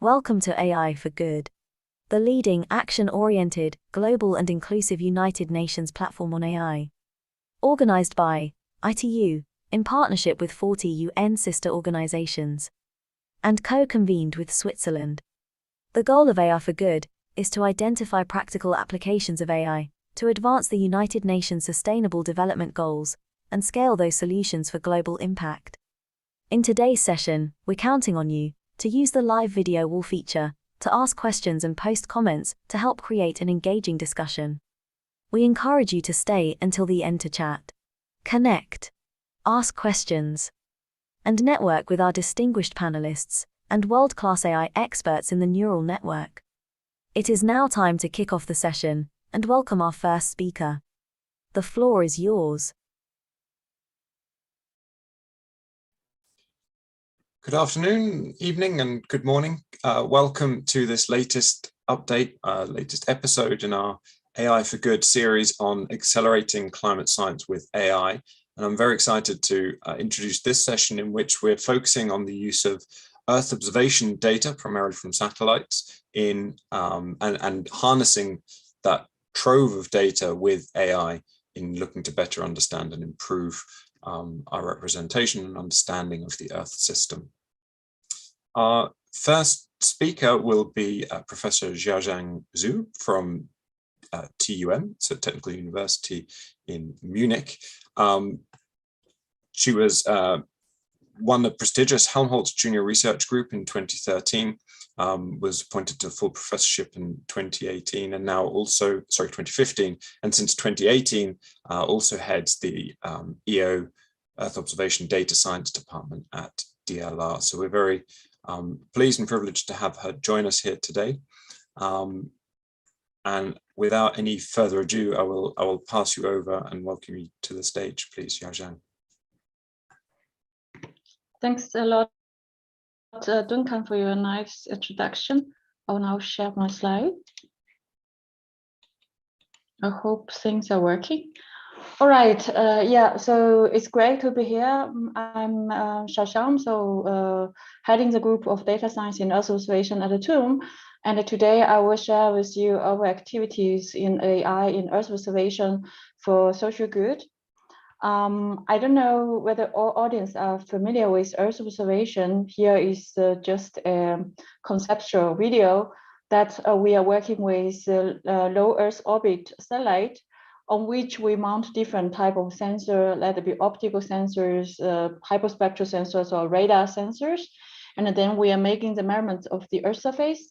Welcome to AI for Good, the leading action-oriented, global and inclusive United Nations platform on AI. Organized by ITU, in partnership with 40 UN sister organizations, and co-convened with Switzerland. The goal of AI for Good is to identify practical applications of AI to advance the United Nations Sustainable Development Goals and scale those solutions for global impact. In today's session, we're counting on you to use the live video wall feature to ask questions and post comments to help create an engaging discussion. We encourage you to stay until the end to chat, connect, ask questions, and network with our distinguished panelists and world-class AI experts in the neural network. It is now time to kick off the session and welcome our first speaker. The floor is yours. Good afternoon, evening, and good morning. Welcome to this latest update, latest episode in our AI for Good series on accelerating climate science with AI. And I'm very excited to introduce this session in which we're focusing on the use of Earth observation data, primarily from satellites, in and harnessing that trove of data with AI in looking to better understand and improve our representation and understanding of the Earth system. Our first speaker will be Professor Xiaozhang Zhu from TUM, so Technical University in Munich. She was won the prestigious Helmholtz Junior Research Group in 2013, was appointed to full professorship in 2018, and now also, 2015, and since 2018 also heads the EO Earth Observation Data Science Department at DLR. So we're very pleased and privileged to have her join us here today. And without any further ado, I will pass you over and welcome you to the stage, please, Xiaozhang. Thanks a lot, Duncan, for your nice introduction. I will now share my slide. I hope things are working. All right, yeah, so it's great to be here. I'm Xiaozhang, so heading the group of data science in Earth observation at the TUM. And today I will share with you our activities in AI in Earth observation for social good. I don't know whether all audience are familiar with Earth observation. Here is just a conceptual video that we are working with low Earth orbit satellite, on which we mount different type of sensor, let it be optical sensors, hyperspectral sensors, or radar sensors. And then we are making the measurements of the Earth surface.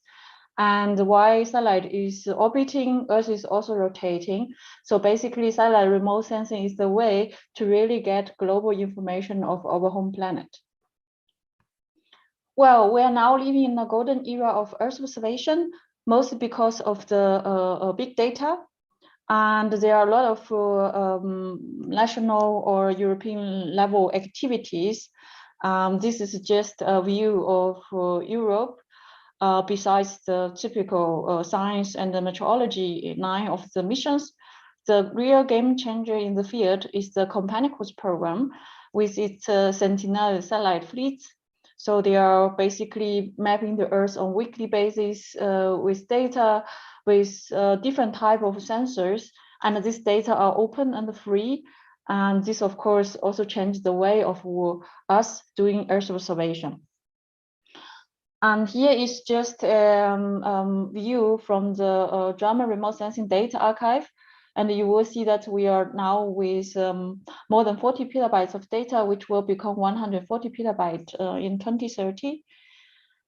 And while satellite is orbiting, Earth is also rotating. So basically, satellite remote sensing is the way to really get global information of our home planet. Well, we are now living in the golden era of Earth observation, mostly because of the big data. And there are a lot of national or European level activities. This is just a view of Europe. Besides the typical science and the meteorology 9 of the missions, the real game changer in the field is the Copernicus program with its Sentinel satellite fleets. So they are basically mapping the Earth on a weekly basis with data, with different type of sensors. And these data are open and free. And this, of course, also changed the way of us doing Earth observation. And here is just a view from the German Remote Sensing Data Archive. And you will see that we are now with more than 40 petabytes of data, which will become 140 petabytes in 2030.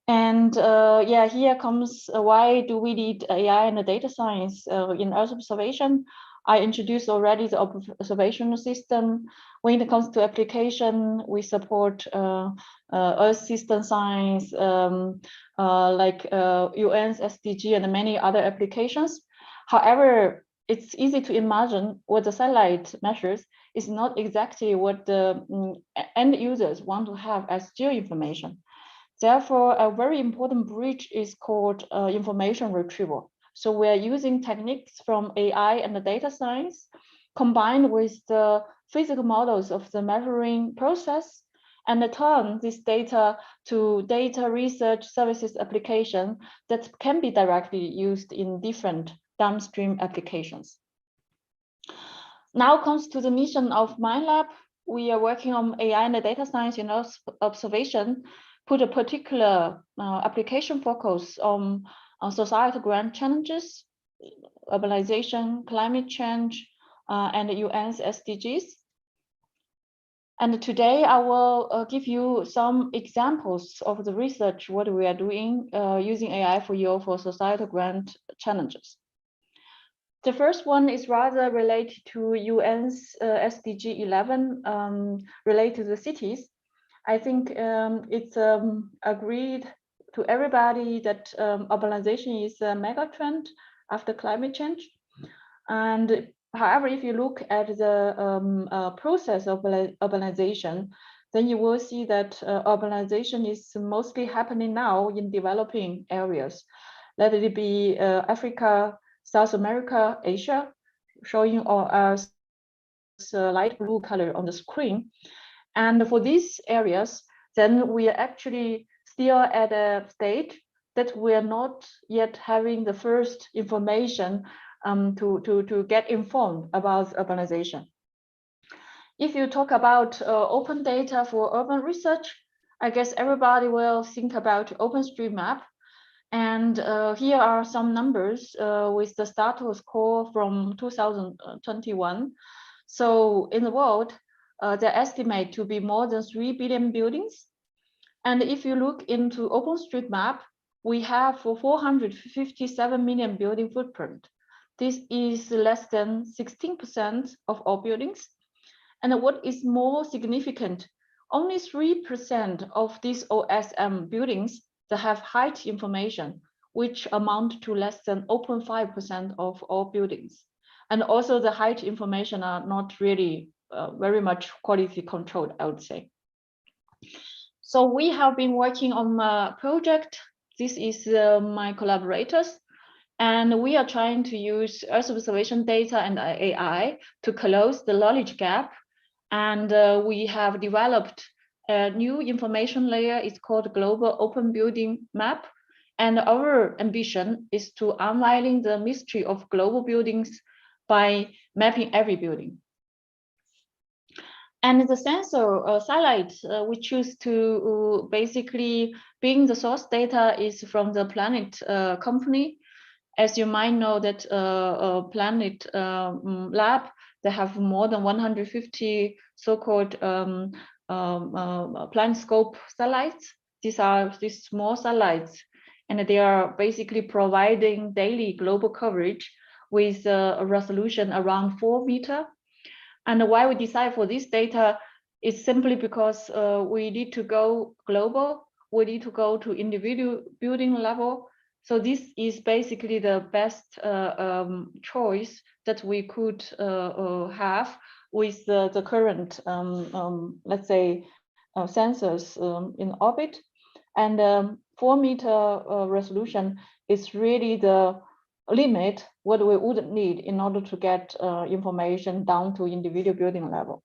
And yeah, here comes why do we need AI and data science in Earth observation? I introduced already the observational system. When it comes to application, we support Earth system science, like UN's SDG and many other applications. However, it's easy to imagine what the satellite measures is not exactly what the end users want to have as geo-information. Therefore, a very important bridge is called information retrieval. So we're using techniques from AI and the data science combined with the physical models of the measuring process and turn this data to data research services application that can be directly used in different downstream applications. Now comes to the mission of MindLab. We are working on AI and data science in observation, put a particular application focus on societal grand challenges, urbanization, climate change, and the UN's SDGs. And today I will give you some examples of the research, what we are doing using AI for societal grand challenges. The first one is rather related to UN's SDG 11, related to the cities. I think it's agreed to everybody that urbanization is a mega trend after climate change. And however, if you look at the process of urbanization, then you will see that urbanization is mostly happening now in developing areas, let it be Africa, South America, Asia, showing us light blue color on the screen. And for these areas, then we are actually still at a stage that we are not yet having the first information to get informed about urbanization. If you talk about open data for urban research, I guess everybody will think about OpenStreetMap. And here are some numbers with the status quo from 2021. So in the world, they estimate to be more than 3 billion buildings. And if you look into OpenStreetMap, we have 457 million building footprint. This is less than 16% of all buildings. And what is more significant, only 3% of these OSM buildings that have height information, which amount to less than 0.5% of all buildings. And also the height information are not really very much quality controlled, I would say. So we have been working on a project. This is my collaborators. And we are trying to use Earth observation data and AI to close the knowledge gap. And we have developed a new information layer. It's called Global Open Building Map. And our ambition is to unveiling the mystery of global buildings by mapping every building. And the sensor satellite we choose to basically being the source data is from the Planet company. As you might know that Planet Lab, they have more than 150 so-called planet scope satellites. These are these small satellites, and they are basically providing daily global coverage with a resolution around 4 meters. And why we decide for this data is simply because we need to go global. We need to go to individual building level. So this is basically the best choice that we could have with the current, let's say, sensors in orbit. And 4 meter resolution is really the limit what we would need in order to get information down to individual building level.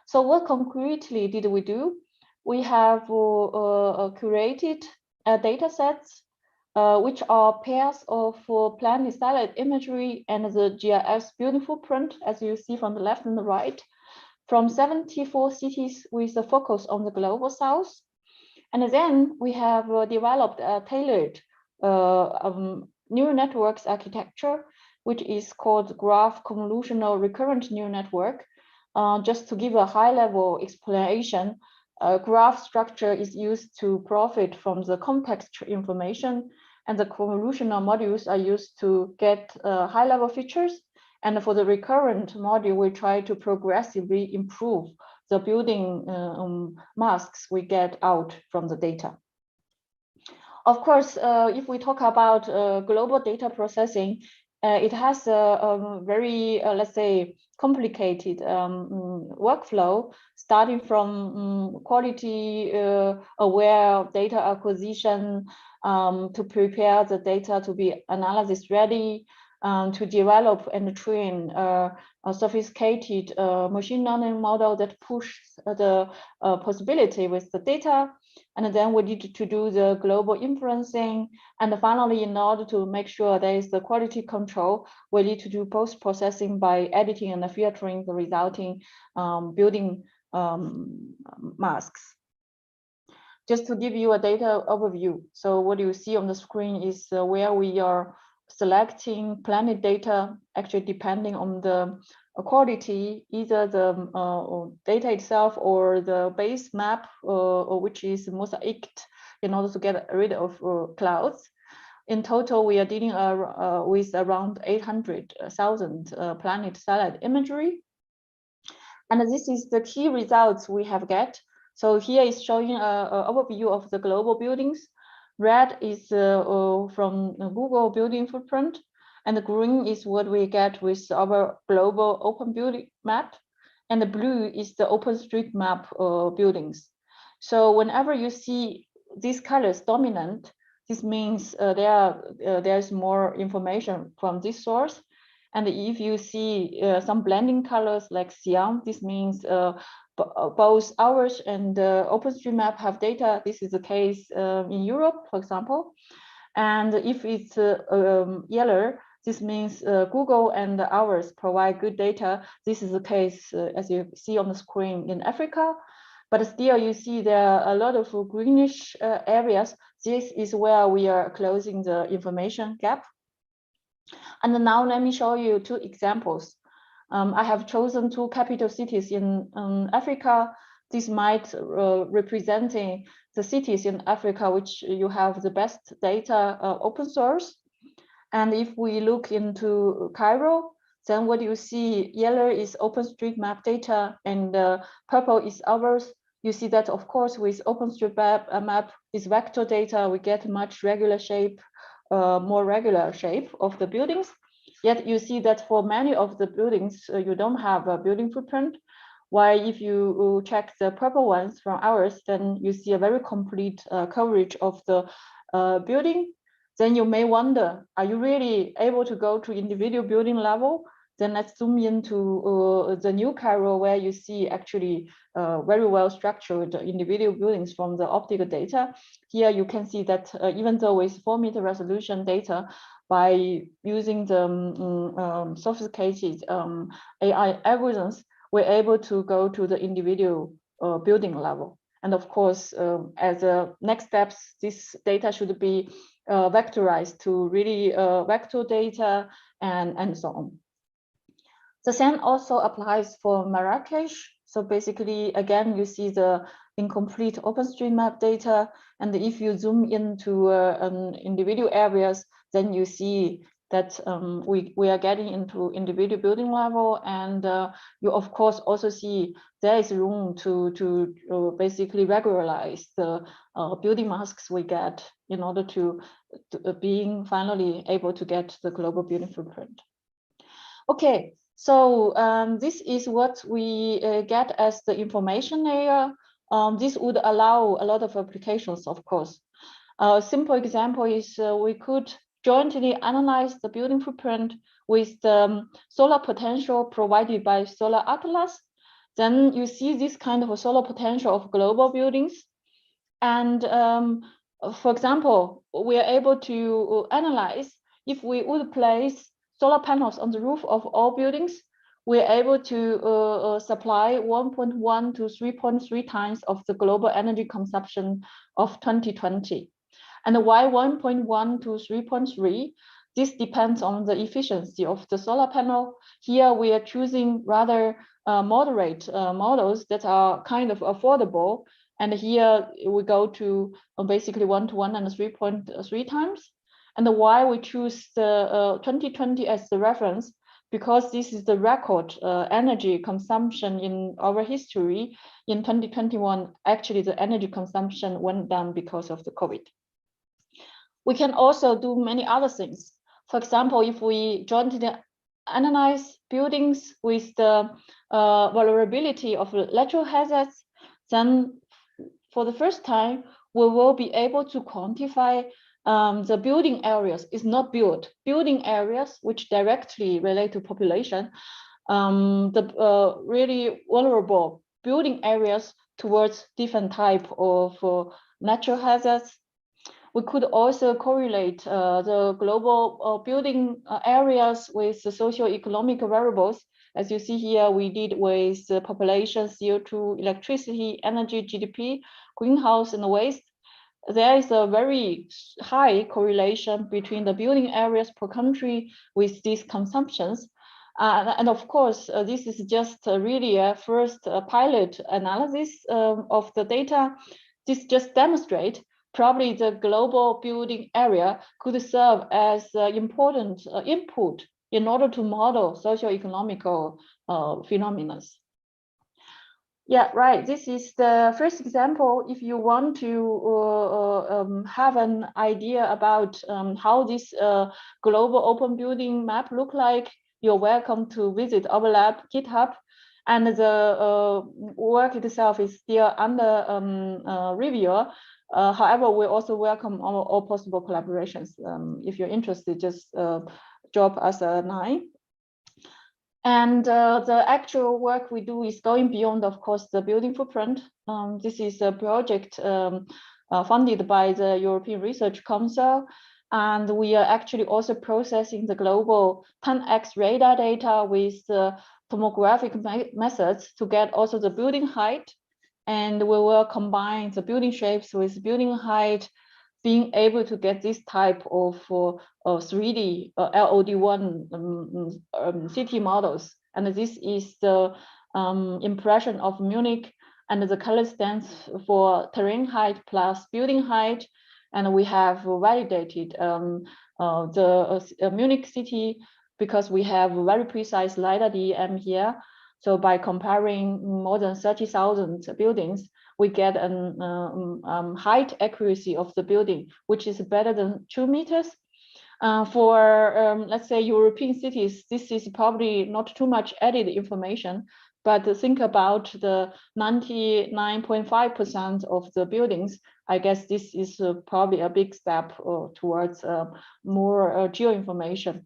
So what concretely did we do? We have curated data sets which are pairs of planet satellite imagery and the GIS building footprint, as you see from the left and the right, from 74 cities with a focus on the global south. And then we have developed a tailored neural networks architecture, which is called graph convolutional recurrent neural network. Just to give a high level explanation, graph structure is used to profit from the context information, and the convolutional modules are used to get high level features. And for the recurrent module, we try to progressively improve the building masks we get out from the data. Of course, if we talk about global data processing, it has a very, let's say, complicated workflow, starting from quality aware data acquisition to prepare the data to be analysis ready, to develop and train a sophisticated machine learning model that pushes the possibility with the data. And then we need to do the global inferencing. And finally, in order to make sure there is the quality control, we need to do post-processing by editing and filtering the resulting building masks. Just to give you a data overview. So what you see on the screen is where we are selecting planet data, actually depending on the quality, either the data itself or the base map, which is mosaicked in order to get rid of clouds. In total, we are dealing with around 800,000 planet satellite imagery. And this is the key results we have get. So here is showing an overview of the global buildings. Red is from Google building footprint, and the green is what we get with our global open building map, and the blue is the OpenStreetMap buildings. So whenever you see these colors dominant, this means there's more information from this source. And if you see some blending colors like cyan, this means both ours and OpenStreetMap have data. This is the case in Europe, for example. And if it's yellow, this means Google and ours provide good data. This is the case, as you see on the screen, in Africa. But still, you see there are a lot of greenish areas. This is where we are closing the information gap. And now let me show you two examples. I have chosen two capital cities in Africa. This might representing the cities in Africa which you have the best data open source. And if we look into Cairo, then what you see, yellow is OpenStreetMap data and purple is ours. You see that, of course, with OpenStreetMap is vector data, we get much regular shape, more regular shape of the buildings. Yet you see that for many of the buildings, you don't have a building footprint. While if you check the purple ones from ours, then you see a very complete coverage of the building. Then you may wonder, are you really able to go to individual building level? Then let's zoom into the new Cairo, where you see actually very well structured individual buildings from the optical data. Here you can see that even though with 4-meter resolution data, by using the sophisticated AI algorithms, we're able to go to the individual building level. And of course, as a next steps, this data should be vectorized to really vector data and so on. The same also applies for Marrakesh. So basically, again, you see the incomplete OpenStreetMap data. And if you zoom into individual areas, then you see that we are getting into individual building level. And you, of course, also see there is room to basically regularize the building masks we get in order to being finally able to get the global building footprint. Okay. So this is what we get as the information layer. This would allow a lot of applications, of course. A simple example is we could jointly analyze the building footprint with the solar potential provided by Solar Atlas. Then you see this kind of a solar potential of global buildings. And for example, we are able to analyze if we would place solar panels on the roof of all buildings, we're able to supply 1.1 to 3.3 times of the global energy consumption of 2020. And why 1.1 to 3.3? This depends on the efficiency of the solar panel. Here we are choosing rather moderate models that are kind of affordable. And here we go to basically 1-to-1 and 3.3 times. And why we choose the 2020 as the reference, because this is the record energy consumption in our history. In 2021, actually the energy consumption went down because of the COVID. We can also do many other things. For example, if we jointly analyze buildings with the vulnerability of lateral hazards, then for the first time, we will be able to quantify the building areas is not built. Building areas which directly relate to population, the really vulnerable building areas towards different type of natural hazards. We could also correlate the global building areas with the socio-economic variables. As you see here, we did with the population, CO2, electricity, energy, GDP, greenhouse, and waste. There is a very high correlation between the building areas per country with these consumptions. And of course, this is just really a first pilot analysis of the data. This just demonstrates probably the global building area could serve as important input in order to model socio-economical phenomena. Yeah, right. This is the first example. If you want to have an idea about how this global open building map look like, you're welcome to visit our lab GitHub. And the work itself is still under review. However, we also welcome all possible collaborations. If you're interested, just drop us a line. And the actual work we do is going beyond, of course, the building footprint. This is a project funded by the European Research Council. And we are actually also processing the global 10x radar data with the tomographic methods to get also the building height. And we will combine the building shapes with building height, being able to get this type of 3D LOD1 city models. And this is the impression of Munich, and the color stands for terrain height plus building height. And we have validated the Munich city because we have very precise LiDAR DEM here. So by comparing more than 30,000 buildings, we get a height accuracy of the building, which is better than 2 meters. For, let's say, European cities, this is probably not too much added information, but think about the 99.5% of the buildings. I guess this is probably a big step towards more geoinformation.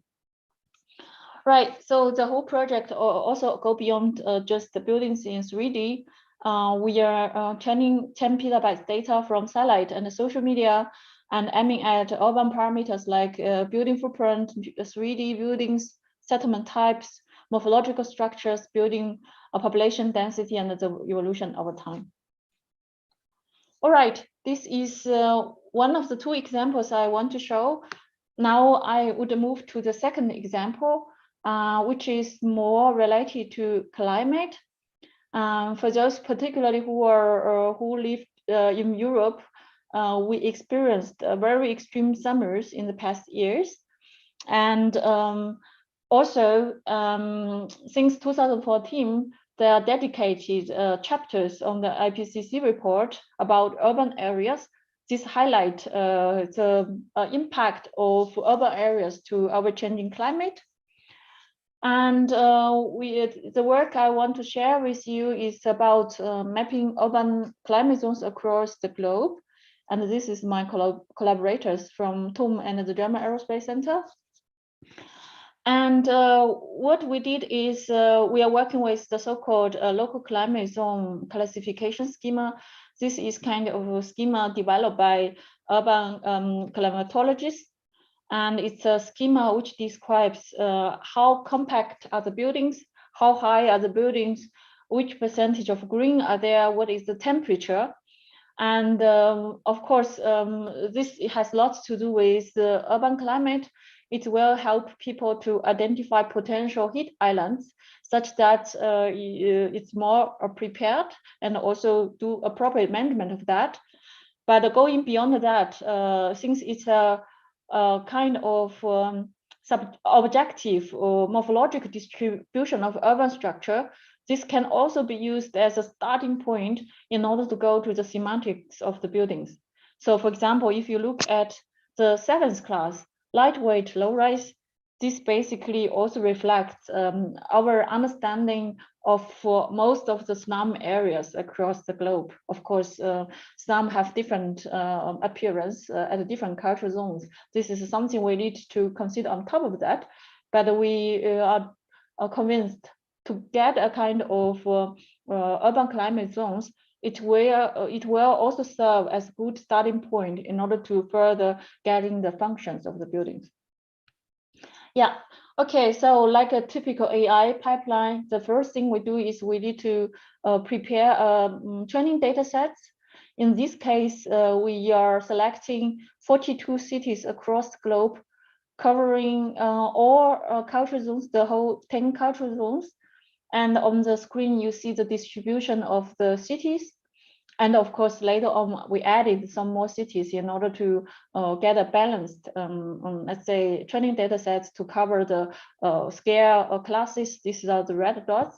Right, so the whole project also go beyond just the buildings in 3D. We are training 10 petabytes data from satellite and social media and aiming at urban parameters like building footprint, 3D buildings, settlement types, morphological structures, building population density, and the evolution over time. All right, this is one of the two examples I want to show. Now I would move to the second example, which is more related to climate. For those particularly who live in Europe, we experienced very extreme summers in the past years. And also, since 2014, there are dedicated chapters on the IPCC report about urban areas. This highlight the impact of urban areas to our changing climate. And the work I want to share with you is about mapping urban climate zones across the globe. And this is my collaborators from TUM and the German Aerospace Center. And what we did is we are working with the so-called local climate zone classification schema. This is kind of a schema developed by urban climatologists. And it's a schema which describes how compact are the buildings, how high are the buildings, which percentage of green are there, what is the temperature. And of course, this has lots to do with the urban climate. It will help people to identify potential heat islands such that it's more prepared and also do appropriate management of that. But going beyond that, since it's a kind of objective or morphological distribution of urban structure, this can also be used as a starting point in order to go to the semantics of the buildings. So for example, if you look at the 7th class, lightweight, low-rise, this basically also reflects our understanding for most of the slum areas across the globe. Of course, slum have different appearance at different cultural zones. This is something we need to consider on top of that, but we are convinced to get a kind of urban climate zones, it will also serve as a good starting point in order to further getting the functions of the buildings. Yeah, okay, so like a typical AI pipeline, the first thing we do is we need to prepare training data sets. In this case, we are selecting 42 cities across the globe, covering all cultural zones, the whole 10 cultural zones. And on the screen, you see the distribution of the cities. And of course, later on, we added some more cities in order to get a balanced, let's say, training data sets to cover the scale classes. These are the red dots.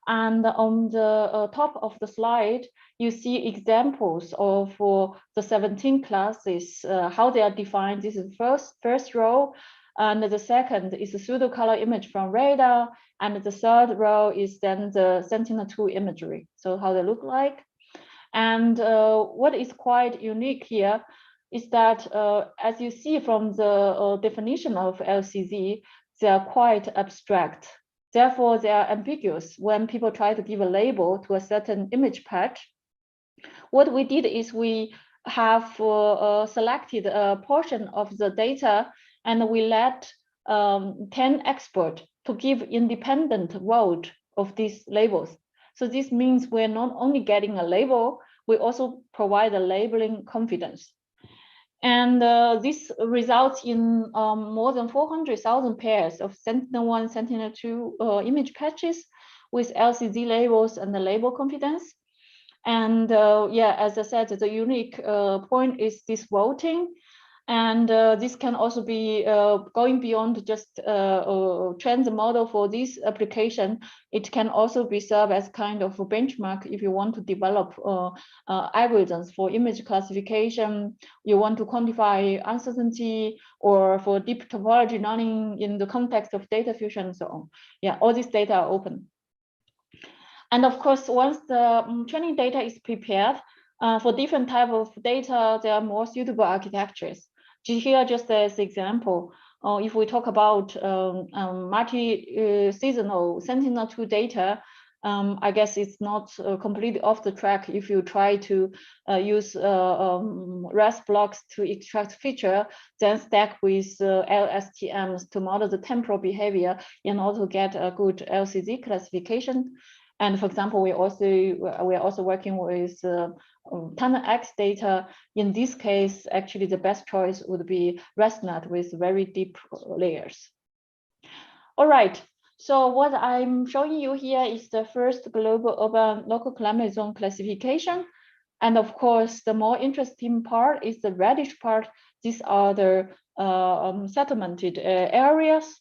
And on the top of the slide, you see examples of the 17 classes, how they are defined. This is first row. And the second is a pseudo color image from radar. And the third row is then the Sentinel-2 imagery. So how they look like. And what is quite unique here is that, as you see from the definition of LCZ, they are quite abstract. Therefore, they are ambiguous when people try to give a label to a certain image patch. What we did is we have selected a portion of the data, and we let 10 experts to give independent vote of these labels. So this means we're not only getting a label, we also provide a labeling confidence. And this results in more than 400,000 pairs of Sentinel-1, Sentinel-2 image patches with LCZ labels and the label confidence. And yeah, as I said, the unique point is this voting. And this can also be going beyond just train the model for this application. It can also be served as kind of a benchmark if you want to develop algorithms for image classification, you want to quantify uncertainty, or for deep topology learning in the context of data fusion and so on. Yeah, all these data are open. And of course, once the training data is prepared, for different type of data, there are more suitable architectures. Here, just as example, if we talk about multi-seasonal Sentinel-2 data, I guess it's not completely off the track if you try to use REST blocks to extract feature, then stack with LSTMs to model the temporal behavior in order to get a good LCZ classification. And for example, we are also working with TunnelX data. In this case, actually, the best choice would be ResNet with very deep layers. All right. So what I'm showing you here is the first global urban local climate zone classification. And of course, the more interesting part is the reddish part. These are the settlemented areas.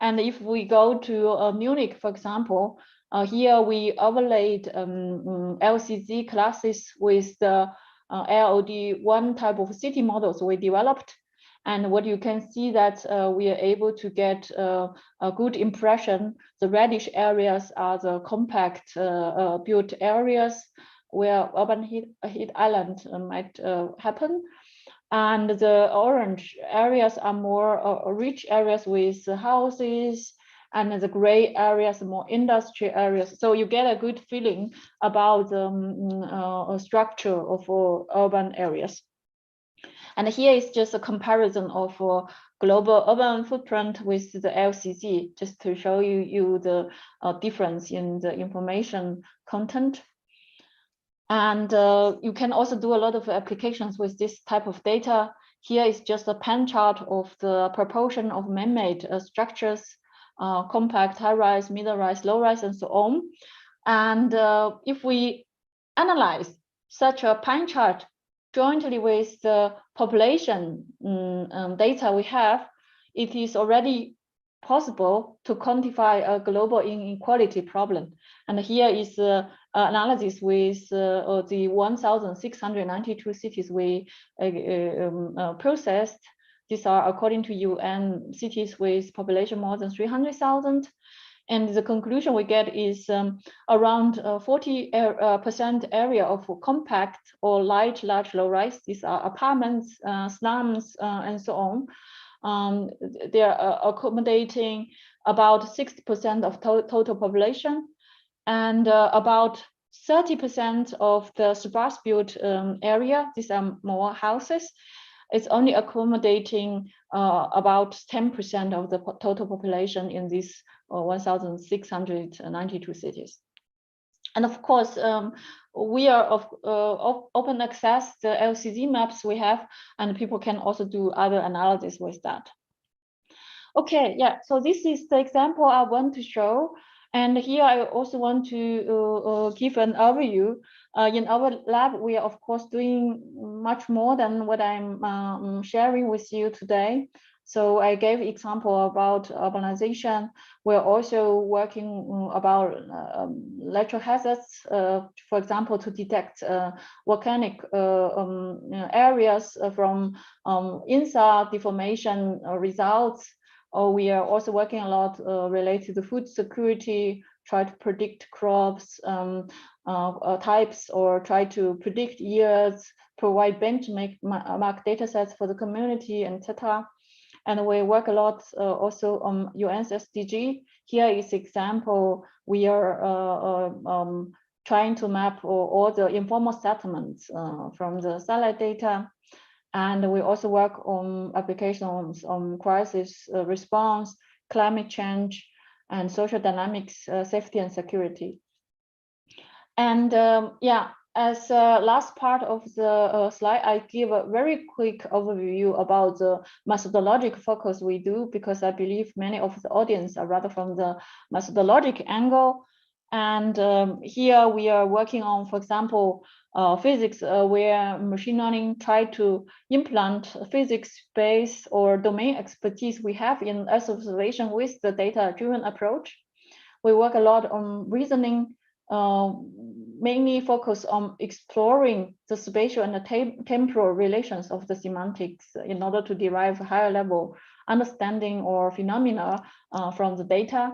And if we go to Munich, for example, here we overlaid LCZ classes with the LOD1 type of city models we developed. And what you can see that we are able to get a good impression. The reddish areas are the compact built areas where urban heat island might happen. And the orange areas are more rich areas with houses, and the gray areas more industrial areas. So you get a good feeling about the structure of urban areas. And here is just a comparison of global urban footprint with the LCZ, just to show you the difference in the information content. And you can also do a lot of applications with this type of data. Here is just a pan chart of the proportion of man-made structures, compact, high-rise, middle-rise, low-rise, and so on. And if we analyze such a pie chart jointly with the population data we have, it is already possible to quantify a global inequality problem. And here is analysis with the 1,692 cities we processed. These are according to UN cities with population more than 300,000. And the conclusion we get is around 40% area of compact or large low-rise. These are apartments, slums, and so on. They are accommodating about 60% of total population, and about 30% of the sparse built area. These are more houses. It's only accommodating about 10% of the total population in these 1,692 cities. And of course, we are of open access, the LCZ maps we have, and people can also do other analysis with that. Okay, yeah, so this is the example I want to show. And here I also want to give an overview. In our lab, we are of course doing much more than what I'm sharing with you today. So I gave example about urbanization. We're also working about natural hazards, for example, to detect volcanic areas from INSA deformation results. We are also working a lot related to food security, try to predict crops types, or try to predict yields, provide benchmark data sets for the community, etc. And we work a lot also on UN's SDG. Here is example. We are trying to map all the informal settlements from the satellite data. And we also work on applications on crisis response, climate change, and social dynamics, safety and security. And yeah, as last part of the slide, I give a very quick overview about the methodologic focus we do, because I believe many of the audience are rather from the methodologic angle. And here we are working on, for example, physics, where machine learning try to implant physics-based or domain expertise we have in Earth observation with the data-driven approach. We work a lot on reasoning, mainly focus on exploring the spatial and the temporal relations of the semantics in order to derive higher level understanding or phenomena from the data.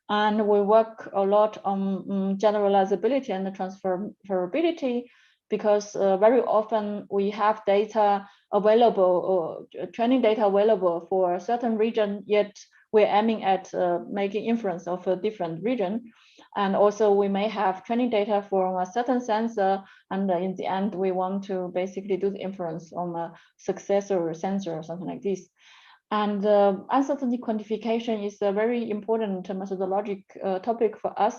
And we work a lot on generalizability and transferability, because very often we have data available, or training data available for a certain region, yet we're aiming at making inference of a different region. And also we may have training data for a certain sensor, and in the end, we want to basically do the inference on a successor sensor or something like this. And uncertainty quantification is a very important methodologic topic for us,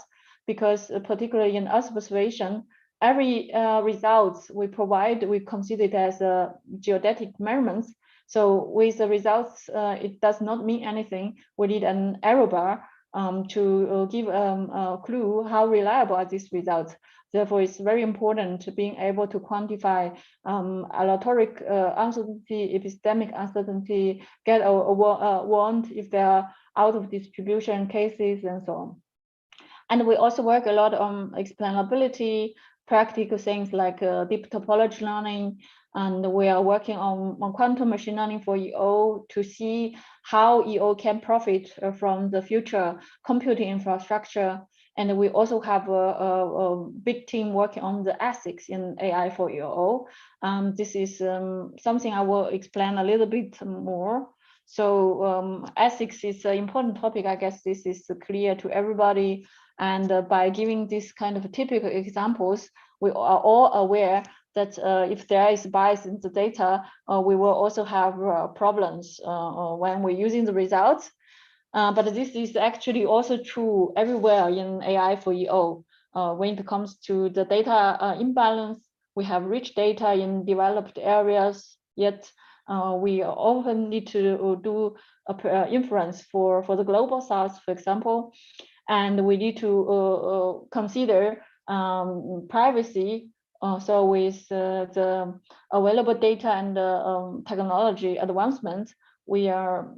because particularly in Earth observation, every results we provide, we consider it as a geodetic measurements. So with the results, it does not mean anything. We need an error bar to give a clue how reliable are these results. Therefore, it's very important to being able to quantify aleatoric uncertainty, epistemic uncertainty, get a warrant if they are out of distribution cases, and so on. And we also work a lot on explainability, practical things like deep topology learning, and we are working on quantum machine learning for EO to see how EO can profit from the future computing infrastructure. And we also have a big team working on the ethics in AI for EO. This is something I will explain a little bit more. So ethics is an important topic. I guess this is clear to everybody. And by giving this kind of typical examples, we are all aware that if there is bias in the data, we will also have problems when we're using the results. But this is actually also true everywhere in AI for EO. When it comes to the data imbalance, we have rich data in developed areas, yet we often need to do inference for the global south, for example, and we need to consider privacy. So with the available data and technology advancement, we are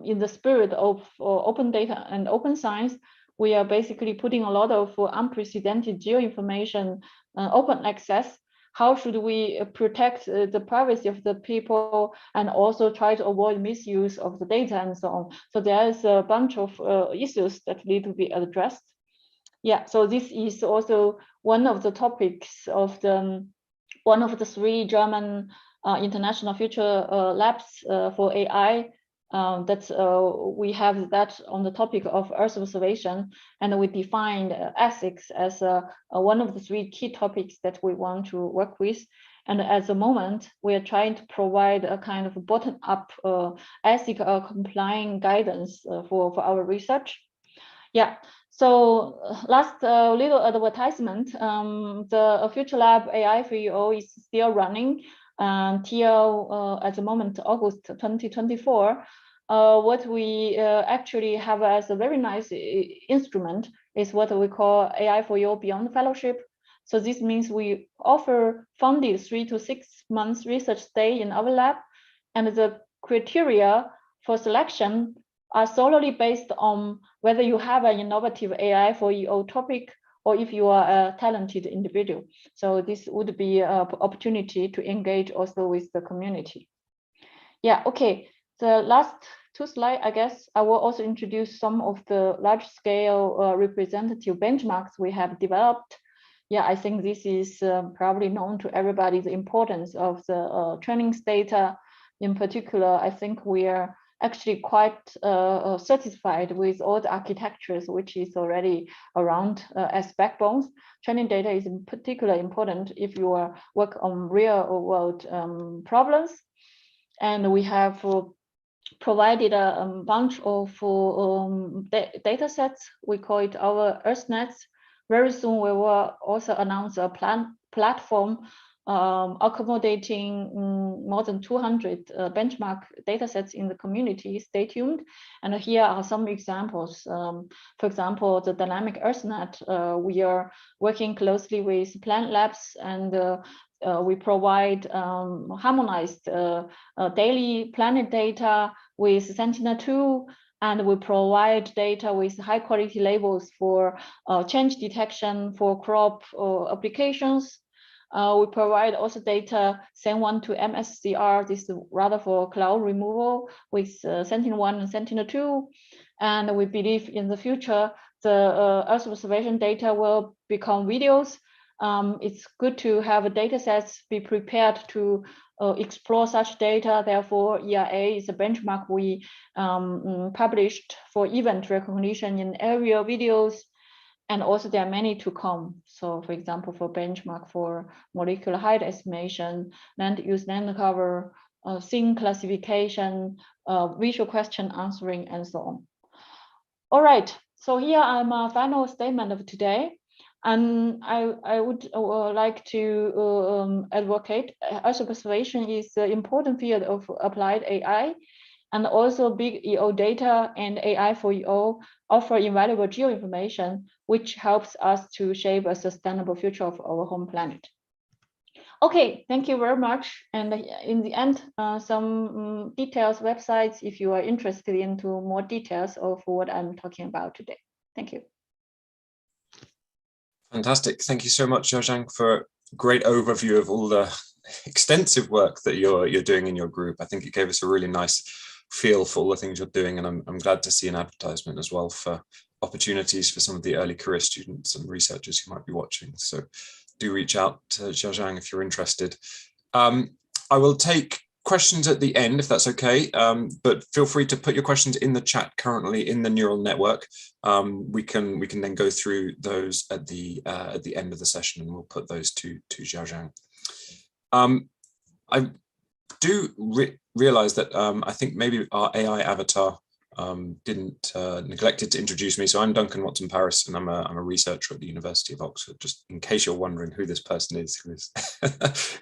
in the spirit of open data and open science. We are basically putting a lot of unprecedented geoinformation open access. how should we protect the privacy of the people and also try to avoid misuse of the data and so on. So there is a bunch of issues that need to be addressed. Yeah, so this is also one of the topics of the one of the 3 German international future labs for AI. We have that on the topic of Earth observation, and we defined ethics as one of the 3 key topics that we want to work with. And at the moment, we are trying to provide a kind of bottom-up ethical complying guidance for our research. Yeah. So last little advertisement, the Future Lab AI for EO is still running until at the moment, August 2024. What we actually have as a very nice instrument is what we call AI for EO Beyond Fellowship. So this means we offer funded 3 to 6 months research stay in our lab, and the criteria for selection are solely based on whether you have an innovative AI for EO topic or if you are a talented individual. So this would be an opportunity to engage also with the community. Yeah, okay. The last 2 slides, I guess, I will also introduce some of the large-scale representative benchmarks we have developed. Yeah, I think this is probably known to everybody, the importance of the training data. In particular, I think we are actually quite satisfied with all the architectures which is already around as backbones. Training data is in particular important if you work on real world problems. And we have provided a bunch of data sets. We call it our EarthNets. Very soon we will also announce a platform accommodating more than 200 benchmark datasets in the community. Stay tuned. And here are some examples. For example, the dynamic EarthNet, we are working closely with Planet Labs, and we provide harmonized daily planet data with Sentinel-2, and we provide data with high quality labels for change detection for crop applications. We provide also data Sen1 to MSCR. This is rather for cloud removal with Sentinel-1 and Sentinel-2. And we believe in the future, the Earth observation data will become videos. It's good to have data sets be prepared to explore such data. Therefore, ERA is a benchmark we published for event recognition in aerial videos. And also there are many to come. So for example, for benchmark for molecular height estimation, land use, land cover, scene classification, visual question answering, and so on. All right, so here are my final statement of today. And I would like to advocate Earth observation is an important field of applied AI, and also big EO data and AI for EO offer invaluable geoinformation, which helps us to shape a sustainable future of our home planet. Okay, thank you very much. And in the end, some details websites if you are interested into more details of what I'm talking about today. Thank you. Fantastic. Thank you so much, Xiaozhang, for a great overview of all the extensive work that you're doing in your group. I think it gave us a really nice feel for all the things you're doing, and I'm glad to see an advertisement as well for opportunities for some of the early career students and researchers who might be watching. So do reach out to Xiaozhang if you're interested. I will take questions at the end if that's okay, but feel free to put your questions in the chat currently in the neural network. We can then go through those at the end of the session, and we'll put those to Xiaozhang. I do realize that I think maybe our AI avatar neglected to introduce me. So I'm Duncan Watson Paris, and I'm a researcher at the University of Oxford, just in case you're wondering who this person is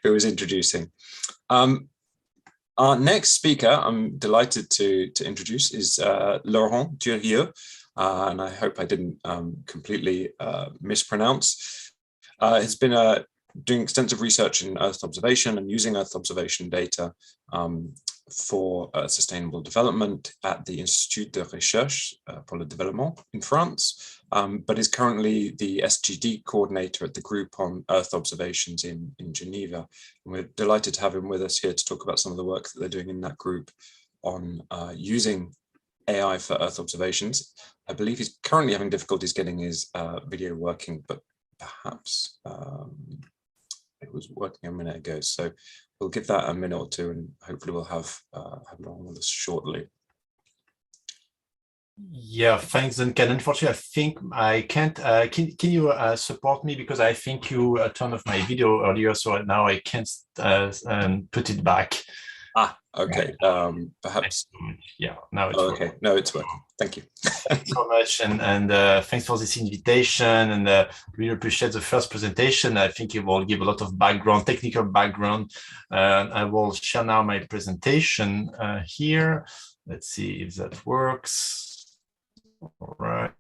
who is introducing. Our next speaker, I'm delighted to introduce, is Laurent Durieux, and I hope I didn't completely mispronounce. He's been doing extensive research in Earth observation and using Earth observation data for Sustainable Development at the Institut de Recherche pour le Développement in France, but is currently the SDG coordinator at the group on Earth observations in Geneva. And we're delighted to have him with us here to talk about some of the work that they're doing in that group on using AI for Earth observations. I believe he's currently having difficulties getting his video working, but perhaps it was working a minute ago. So we'll give that a minute or two, and hopefully we'll have him on with us shortly. Yeah, thanks, Duncan. Unfortunately, I think I can't. Can you support me, because I think you turned off my video earlier, so now I can't put it back. Ah, okay. Perhaps. Yeah, now it's okay. No, it's working. Thank you. Thanks so much, and thanks for this invitation. And really appreciate the first presentation. I think it will give a lot of background, technical background. I will share now my presentation here. Let's see if that works. All right,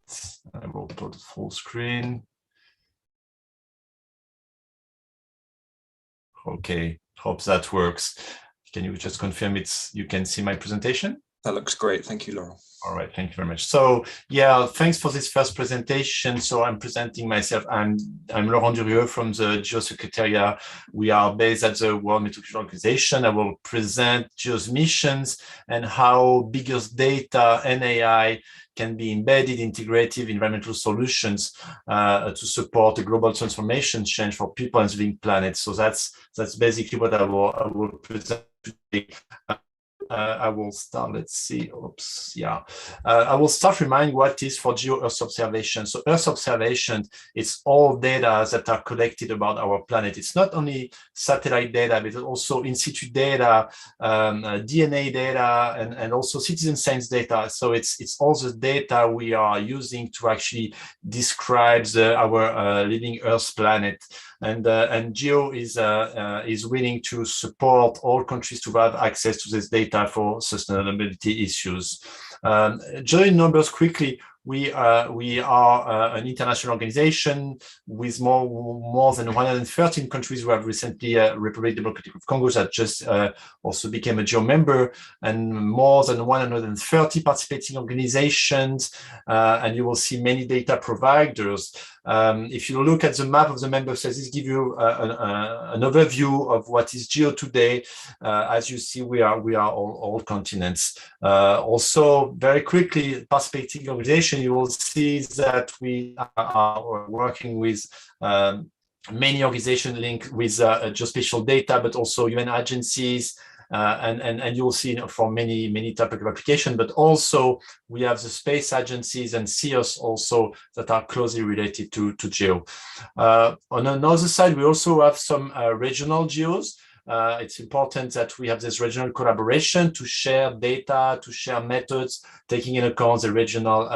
I will put full screen. Okay, hope that works. Can you just confirm you can see my presentation? That looks great. Thank you, Laurent. All right, thank you very much. So yeah, thanks for this first presentation. So I'm presenting myself. I'm Laurent Durieux from the Geo Secretariat. We are based at the World Meteorological Organization. I will present Geo's missions and how big data and AI can be embedded integrative environmental solutions to support the global transformation change for people and the living planet. So that's basically what I will present today. I will start, let's see, oops, yeah. I will start reminding what is for Geo-Earth observation. So Earth observation is all data that are collected about our planet. It's not only satellite data, but also in situ data, DNA data, and also citizen science data. So it's all the data we are using to actually describe our living Earth planet. And Geo is willing to support all countries to have access to this data for sustainability issues. Just in numbers quickly, we are an international organization with more than 113 countries who have recently Republic Democratic of Congo that just also became a Geo member, and more than 130 participating organizations, and you will see many data providers. If you look at the map of the member states, this gives you an overview of what is Geo today. As you see, we are all continents. Also, very quickly, participating organization, you will see that we are working with many organizations linked with geospatial data, but also UN agencies, and you'll see from many types of applications, but also we have the space agencies and CEOs also that are closely related to Geo. On another side, we also have some regional Geos. It's important that we have this regional collaboration to share data, to share methods, taking into account the regional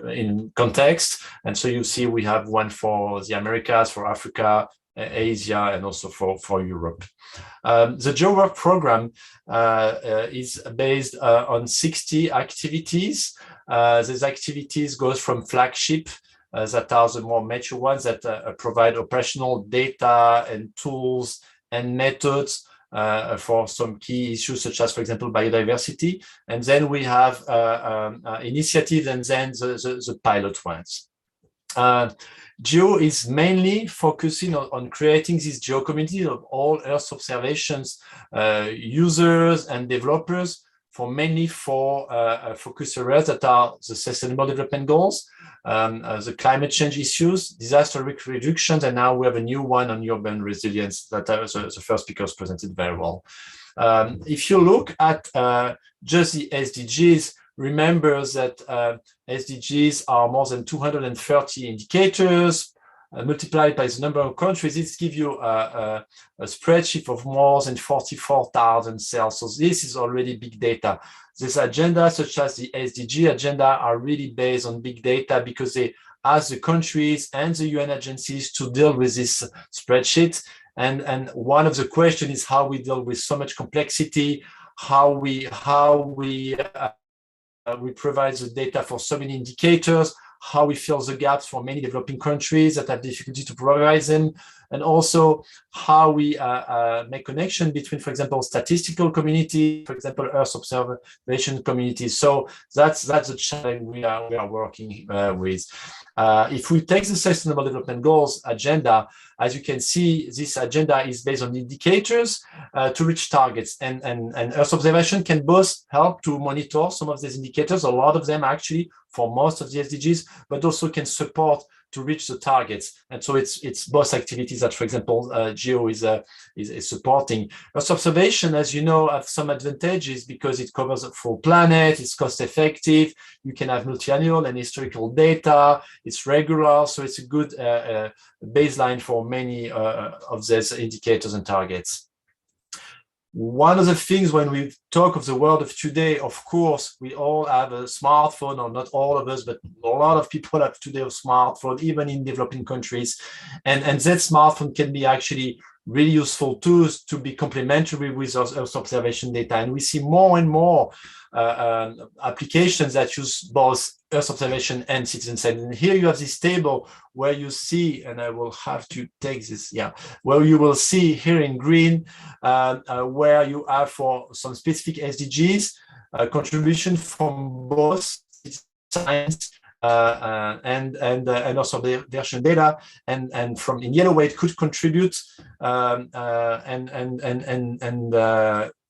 in context. And so you see we have one for the Americas, for Africa, Asia, and also for Europe. The GeoWork program is based on 60 activities. These activities goes from flagship that are the more mature ones that provide operational data and tools and methods for some key issues such as, for example, biodiversity. And then we have initiatives and then the pilot ones. Geo is mainly focusing on creating this Geo community of all Earth observations users and developers for mainly four focus areas that are the Sustainable Development Goals, the climate change issues, disaster risk reductions, and now we have a new one on urban resilience that the first speakers presented very well. If you look at just the SDGs, remember that SDGs are more than 230 indicators, multiplied by the number of countries. This gives you a spreadsheet of more than 44,000 cells. So this is already big data. This agenda, such as the SDG agenda, are really based on big data because they ask the countries and the UN agencies to deal with this spreadsheet. And one of the questions is how we deal with so much complexity, how we provide the data for so many indicators, how we fill the gaps for many developing countries that have difficulty to provide them, and also how we make connection between, for example, statistical community, for example, Earth observation communities. So that's the challenge we are working with. If we take the Sustainable Development Goals agenda, as you can see, this agenda is based on indicators to reach targets, and Earth observation can both help to monitor some of these indicators, a lot of them actually for most of the SDGs, but also can support to reach the targets. And so it's both activities that, for example, Geo is supporting. Earth observation, as you know, have some advantages because it covers a full planet, it's cost effective, you can have multi-annual and historical data, it's regular, so it's a good baseline for many of these indicators and targets. One of the things when we talk of the world of today, of course, we all have a smartphone, or not all of us, but a lot of people have today a smartphone, even in developing countries. And that smartphone can be actually really useful tools to be complementary with Earth observation data. And we see more and more applications that use both Earth observation and citizen science. And here you have this table where you see, and I will have to take this, where you will see here in green, where you have for some specific SDGs, contribution from both science and also the version data, and from in yellow way it could contribute,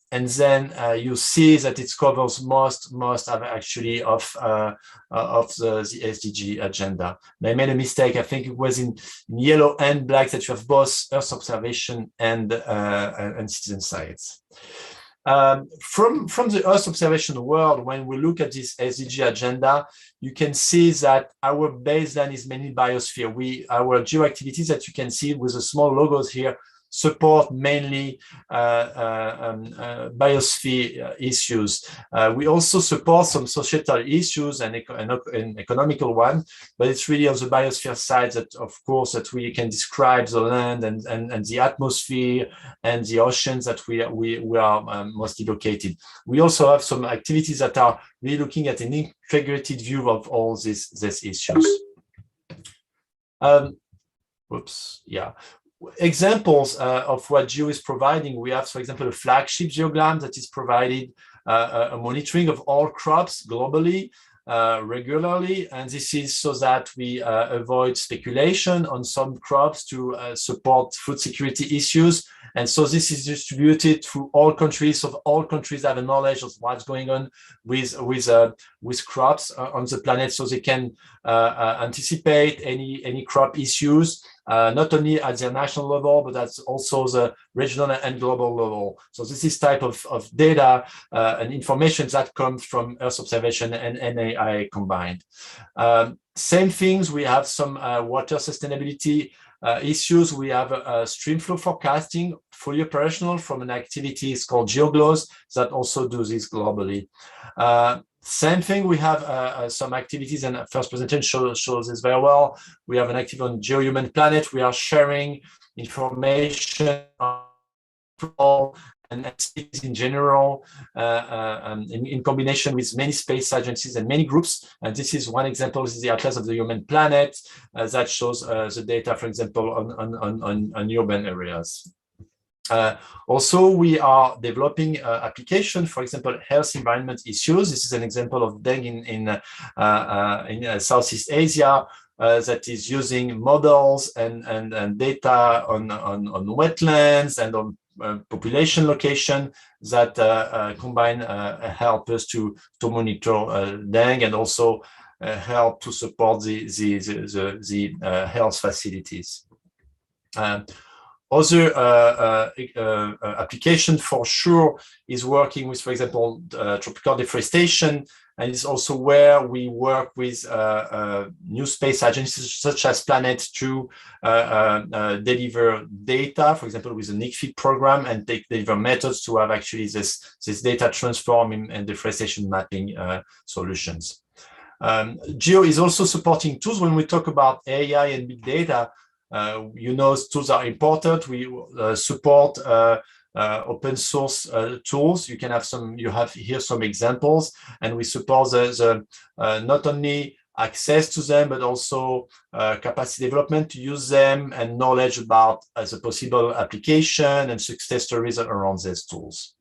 and then you see that it covers most of actually of the SDG agenda. And I made a mistake. I think it was in yellow and black that you have both Earth observation and citizen science. From the Earth observation world, when we look at this SDG agenda, you can see that our baseline is mainly biosphere. Our geo activities that you can see with the small logos here support mainly biosphere issues. We also support some societal issues and economical ones, but it's really on the biosphere side that, of course, that we can describe the land and the atmosphere and the oceans that we are mostly located. We also have some activities that are really looking at an integrated view of all these issues. Examples of what Geo is providing, we have, for example, a flagship geogram that is provided a monitoring of all crops globally regularly, and this is so that we avoid speculation on some crops to support food security issues. And so this is distributed through all countries, so all countries have a knowledge of what's going on with crops on the planet, so they can anticipate any crop issues, not only at the national level, but that's also the regional and global level. So this is type of data and information that comes from Earth observation and AI combined. Same things, we have some water sustainability issues. We have stream flow forecasting, fully operational from an activity called GeoGlows that also do this globally. Same thing, we have some activities, and first presentation shows this very well. We have an activity on GeoHuman Planet. We are sharing information on and cities in general, in combination with many space agencies and many groups. And this is one example. This is the Atlas of the Human Planet that shows the data, for example, on urban areas. Also, we are developing application, for example, health environment issues. This is an example of dengue in Southeast Asia that is using models and data on wetlands and on population location that combine help us to monitor dengue and also help to support the health facilities. Other application for sure is working with, for example, tropical deforestation, and it's also where we work with new space agencies such as Planet to deliver data, for example, with the NICFI program, and deliver methods to have actually this data transform in deforestation mapping solutions. Geo is also supporting tools when we talk about AI and big data. You know, tools are important. We support open source tools. You have here some examples, and we support the not only access to them, but also capacity development to use them and knowledge about the possible application and success stories around these tools.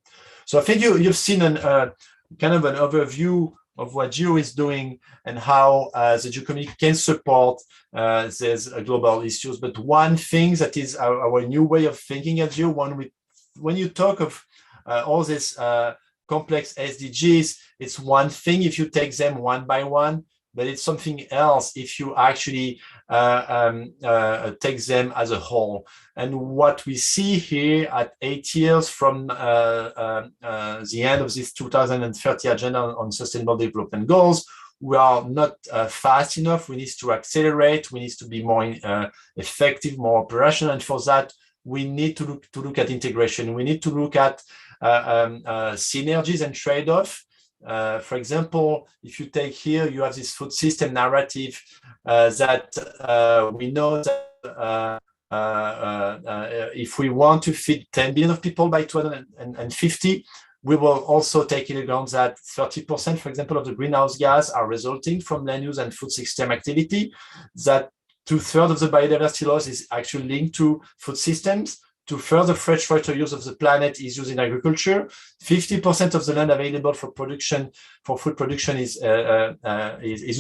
So I think you've seen kind of an overview of what Geo is doing and how the Geo community can support these global issues. But one thing that is our new way of thinking at Geo, when you talk of all these complex SDGs, it's one thing if you take them one by one, but it's something else if you actually take them as a whole. And what we see here at 8 years from the end of this 2030 Agenda on Sustainable Development Goals, we are not fast enough. We need to accelerate. We need to be more effective, more operational. And for that, we need to look at integration. We need to look at synergies and trade-off. For example, if you take here, you have this food system narrative that we know that if we want to feed 10 billion of people by 2050, we will also take into account that 30%, for example, of the greenhouse gas are resulting from land use and food system activity, that 2/3 of the biodiversity loss is actually linked to food systems. 2/3 of freshwater use of the planet is used in agriculture. 50% of the land available for production, for food production, is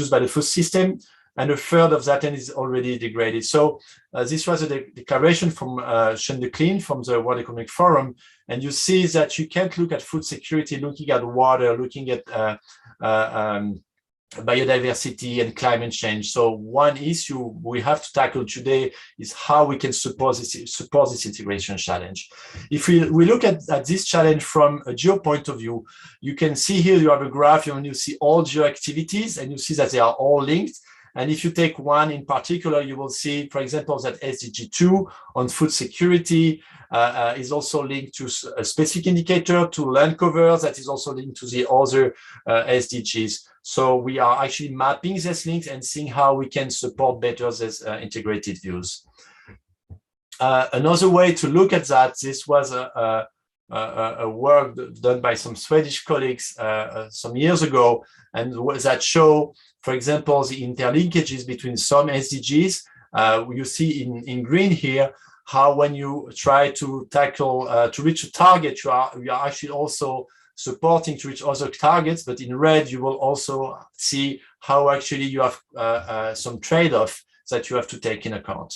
used by the food system, and 1/3 of that land is already degraded. So this was a declaration from Sean Clean from the World Economic Forum, and you see that you can't look at food security looking at water, looking at biodiversity and climate change. So one issue we have to tackle today is how we can support this integration challenge. If we look at this challenge from a geo point of view, you can see here you have a graph and you see all geo activities and you see that they are all linked. And if you take one in particular, you will see, for example, that SDG 2 on food security is also linked to a specific indicator, to land cover, that is also linked to the other SDGs. So we are actually mapping these links and seeing how we can support better these integrated views. Another way to look at that, this was a work done by some Swedish colleagues some years ago, and that show, for example, the interlinkages between some SDGs. You see in green here how when you try to tackle to reach a target, you are actually also supporting to reach other targets, but in red you will also see how actually you have some trade-off that you have to take in account.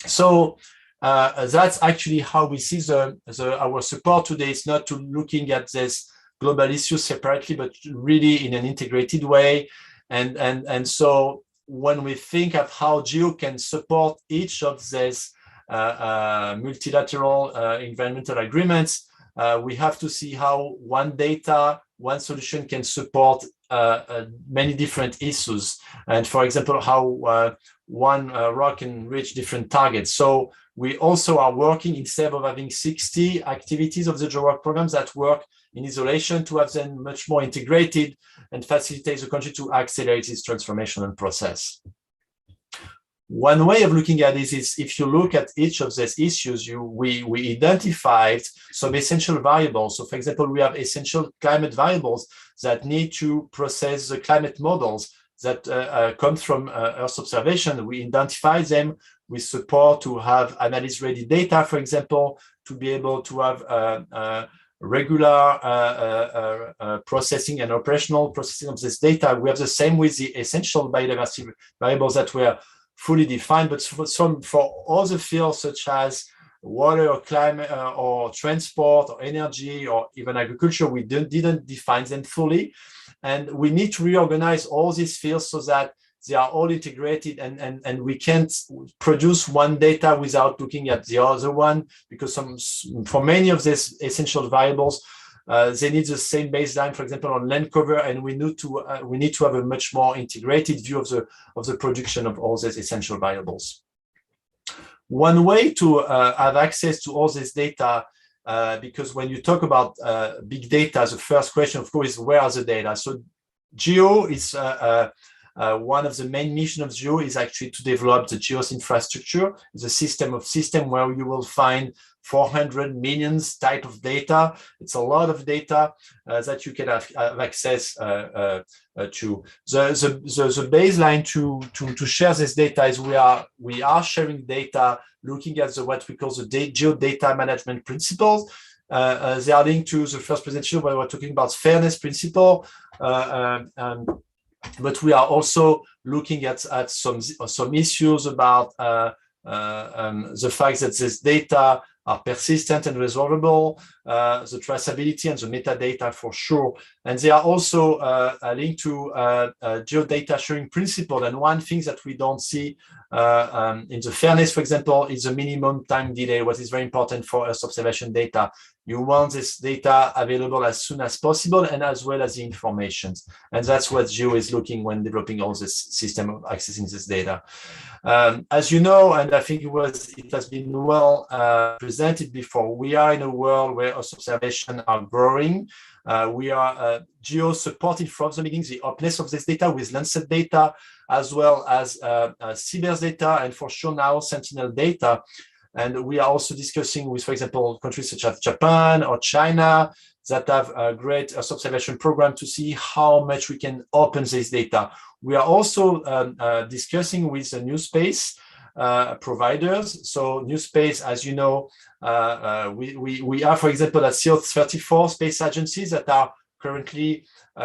So that's actually how we see our support today. Is not to looking at this global issues separately, but really in an integrated way. And so when we think of how Geo can support each of these multilateral environmental agreements, we have to see how one data, one solution can support many different issues. And for example, how one rock can reach different targets. So we also are working, instead of having 60 activities of the GeoWork programs that work in isolation, to have them much more integrated and facilitate the country to accelerate its transformational process. One way of looking at this is, if you look at each of these issues, we identified some essential variables. So for example, we have essential climate variables that need to process the climate models that come from Earth observation. We identify them with support to have analysis-ready data, for example, to be able to have regular processing and operational processing of this data. We have the same with the essential biodiversity variables that were fully defined, but for other fields such as water or climate or transport or energy or even agriculture, we didn't define them fully. And we need to reorganize all these fields so that they are all integrated, and we can't produce one data without looking at the other one, because for many of these essential variables, they need the same baseline, for example, on land cover, and we need to have a much more integrated view of the production of all these essential variables. One way to have access to all this data, because when you talk about big data, the first question, of course, is where are the data? So Geo is one of the main missions of Geo is actually to develop the Geos infrastructure, the system of systems where you will find 400 million type of data. It's a lot of data that you can have access to. The baseline to share this data is we are sharing data looking at what we call the geodata management principles. They are linked to the first presentation where we're talking about fairness principle, but we are also looking at some issues about the fact that this data are persistent and resolvable, the traceability and the metadata for sure. And they are also linked to geodata sharing principle. And one thing that we don't see in the fairness, for example, is the minimum time delay, what is very important for Earth observation data. You want this data available as soon as possible and as well as the information. And that's what Geo is looking when developing all this system of accessing this data. As you know, and I think it has been well presented before, we are in a world where Earth observation are growing. We are Geo supported from the beginning the openness of this data with Lancet data, as well as CBERS data, and for sure now Sentinel data. And we are also discussing with, for example, countries such as Japan or China that have a great Earth observation program to see how much we can open this data. We are also discussing with the new space providers. So new space, as you know, we are, for example, at CO34 space agencies that are currently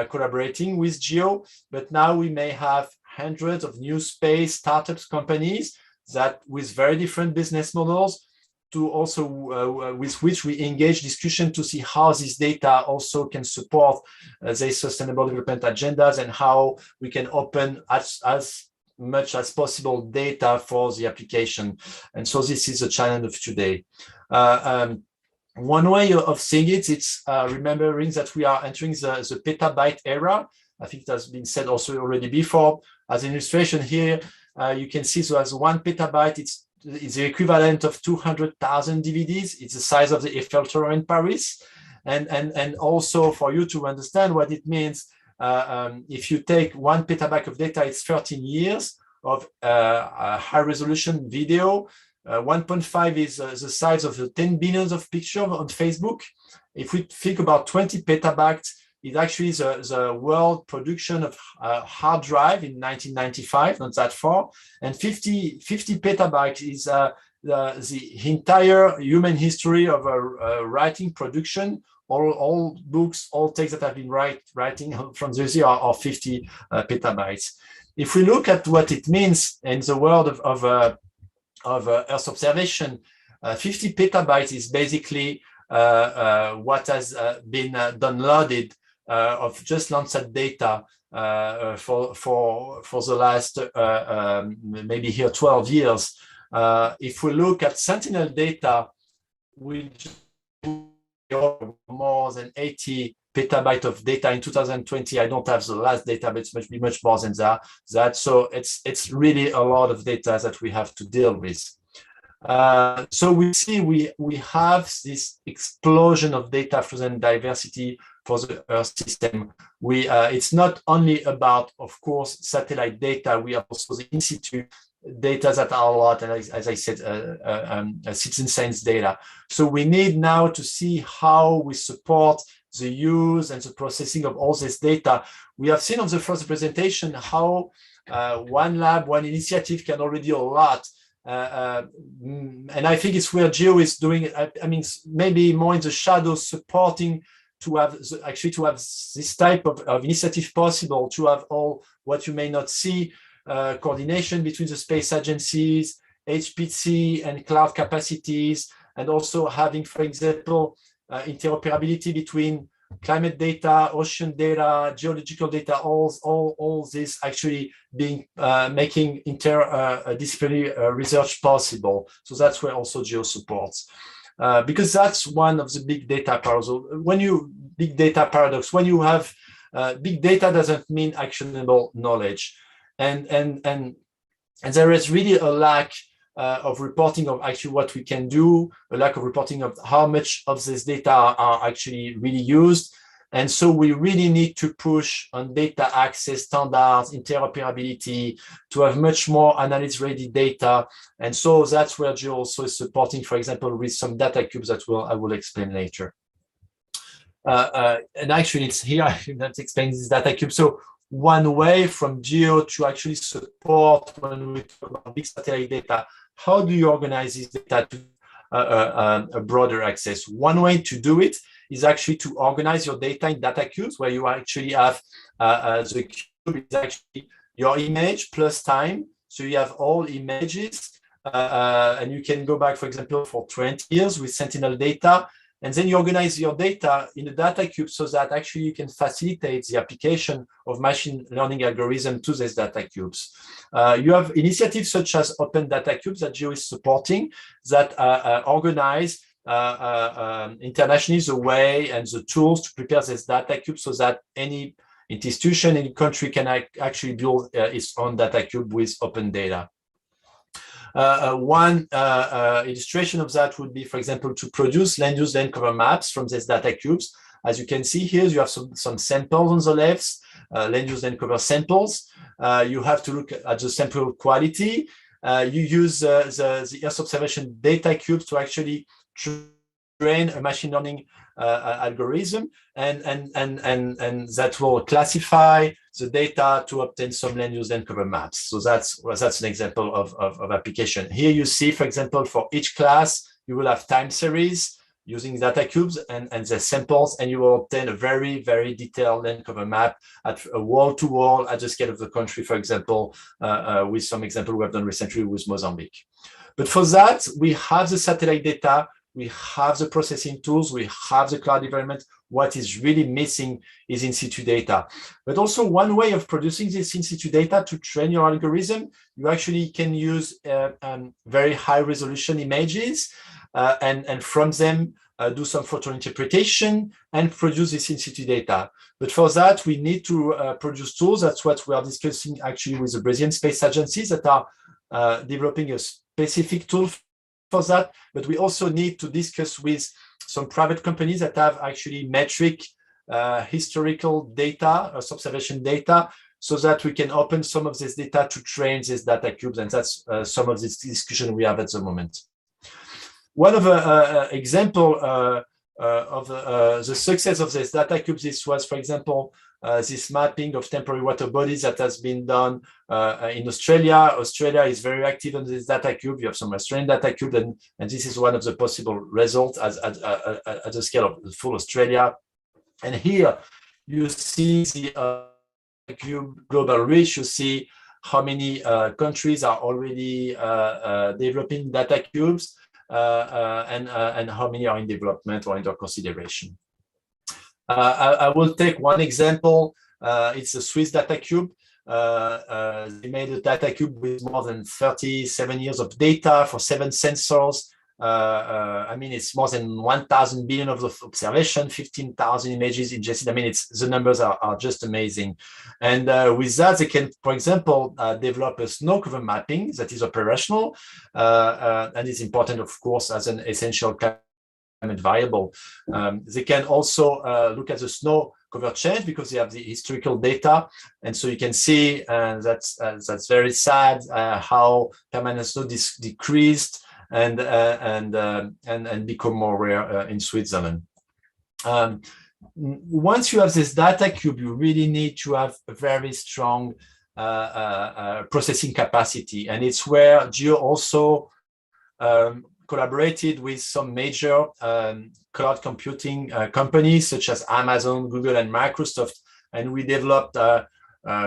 collaborating with Geo, but now we may have hundreds of new space startups companies that with very different business models to also with which we engage discussion to see how this data also can support their sustainable development agendas and how we can open as much as possible data for the application. And so this is a challenge of today. One way of seeing it, it's remembering that we are entering the petabyte era. I think it has been said also already before. As an illustration here, you can see, so as 1 petabyte, it's the equivalent of 200,000 DVDs. It's the size of the Eiffel Tower in Paris. And also for you to understand what it means, if you take 1 petabyte of data, it's 13 years of high resolution video. 1.5 is the size of the 10 billions of pictures on Facebook. If we think about 20 petabytes, it actually is the world production of hard drive in 1995, not that far. And 50 petabytes is the entire human history of writing production. All books, all texts that have been writing from this year are 50 petabytes. If we look at what it means in the world of Earth observation, 50 petabytes is basically what has been downloaded of just Lancet data for the last maybe here 12 years. If we look at Sentinel data, we more than 80 petabytes of data in 2020. I don't have the last data, but it's much more than that. So it's really a lot of data that we have to deal with. So we see we have this explosion of data frozen diversity for the Earth system. It's not only about, of course, satellite data. We have also the in situ data that are a lot, and as I said, citizen science data. So we need now to see how we support the use and the processing of all this data. We have seen on the first presentation how one lab, one initiative can already do a lot. And I think it's where Geo is doing, I mean, maybe more in the shadows, supporting to have this type of initiative possible, to have all what you may not see, coordination between the space agencies, HPC and cloud capacities, and also having, for example, interoperability between climate data, ocean data, geological data, all this actually being making interdisciplinary research possible. So that's where also Geo supports. Because that's one of the big data paradox. When you have big data doesn't mean actionable knowledge, and there is really a lack of reporting of actually what we can do, a lack of reporting of how much of this data are actually really used. And so we really need to push on data access standards, interoperability, to have much more analysis-ready data. And so that's where Geo also is supporting, for example, with some data cubes that I will explain later. And actually, it's here that explains this data cube. So one way from Geo to actually support when we talk about big satellite data, how do you organize this data to a broader access? One way to do it is actually to organize your data in data cubes, where you actually have the cube is actually your image plus time. So you have all images, and you can go back, for example, for 20 years with Sentinel data. And then you organize your data in a data cube so that actually you can facilitate the application of machine learning algorithm to these data cubes. You have initiatives such as Open Data Cubes that Geo is supporting that organize internationally the way and the tools to prepare this data cube so that any institution, any country can actually build its own data cube with open data. One illustration of that would be, for example, to produce land use land cover maps from these data cubes. As you can see here, you have some samples on the left, land use land cover samples. You have to look at the sample quality. You use the Earth observation data cubes to actually train a machine learning algorithm, and that will classify the data to obtain some land use land cover maps. So that's an example of application. Here you see, for example, for each class, you will have time series using data cubes and the samples, and you will obtain a very, very detailed land cover map at a wall-to-wall at the scale of the country, for example, with some example we have done recently with Mozambique. But for that, we have the satellite data, we have the processing tools, we have the cloud environment. What is really missing is in situ data. But also one way of producing this in situ data to train your algorithm, you actually can use very high resolution images and from them do some photo interpretation and produce this in situ data. But for that, we need to produce tools. That's what we are discussing actually with the Brazilian space agencies that are developing a specific tool for that. But we also need to discuss with some private companies that have actually metric historical data, observation data, so that we can open some of this data to train these data cubes. And that's some of this discussion we have at the moment. One of the example of the success of this data cubes, this was, for example, this mapping of temporary water bodies that has been done in Australia. Australia is very active on this data cube. You have some Australian data cube, and this is one of the possible results at the scale of full Australia. And here you see the cube global reach. You see how many countries are already developing data cubes, and how many are in development or under consideration. I will take one example. It's a Swiss data cube. They made a data cube with more than 37 years of data for 7 sensors. I mean, it's more than 1,000 billion of observation, 15,000 images ingested. I mean, the numbers are just amazing. And with that, they can, for example, develop a snow cover mapping that is operational. And it's important, of course, as an essential climate variable. They can also look at the snow cover change because they have the historical data, and so you can see that's very sad how permanent snow decreased and become more rare in Switzerland. Once you have this data cube, you really need to have a very strong processing capacity, and it's where Geo also collaborated with some major cloud computing companies such as Amazon, Google, and Microsoft, and we developed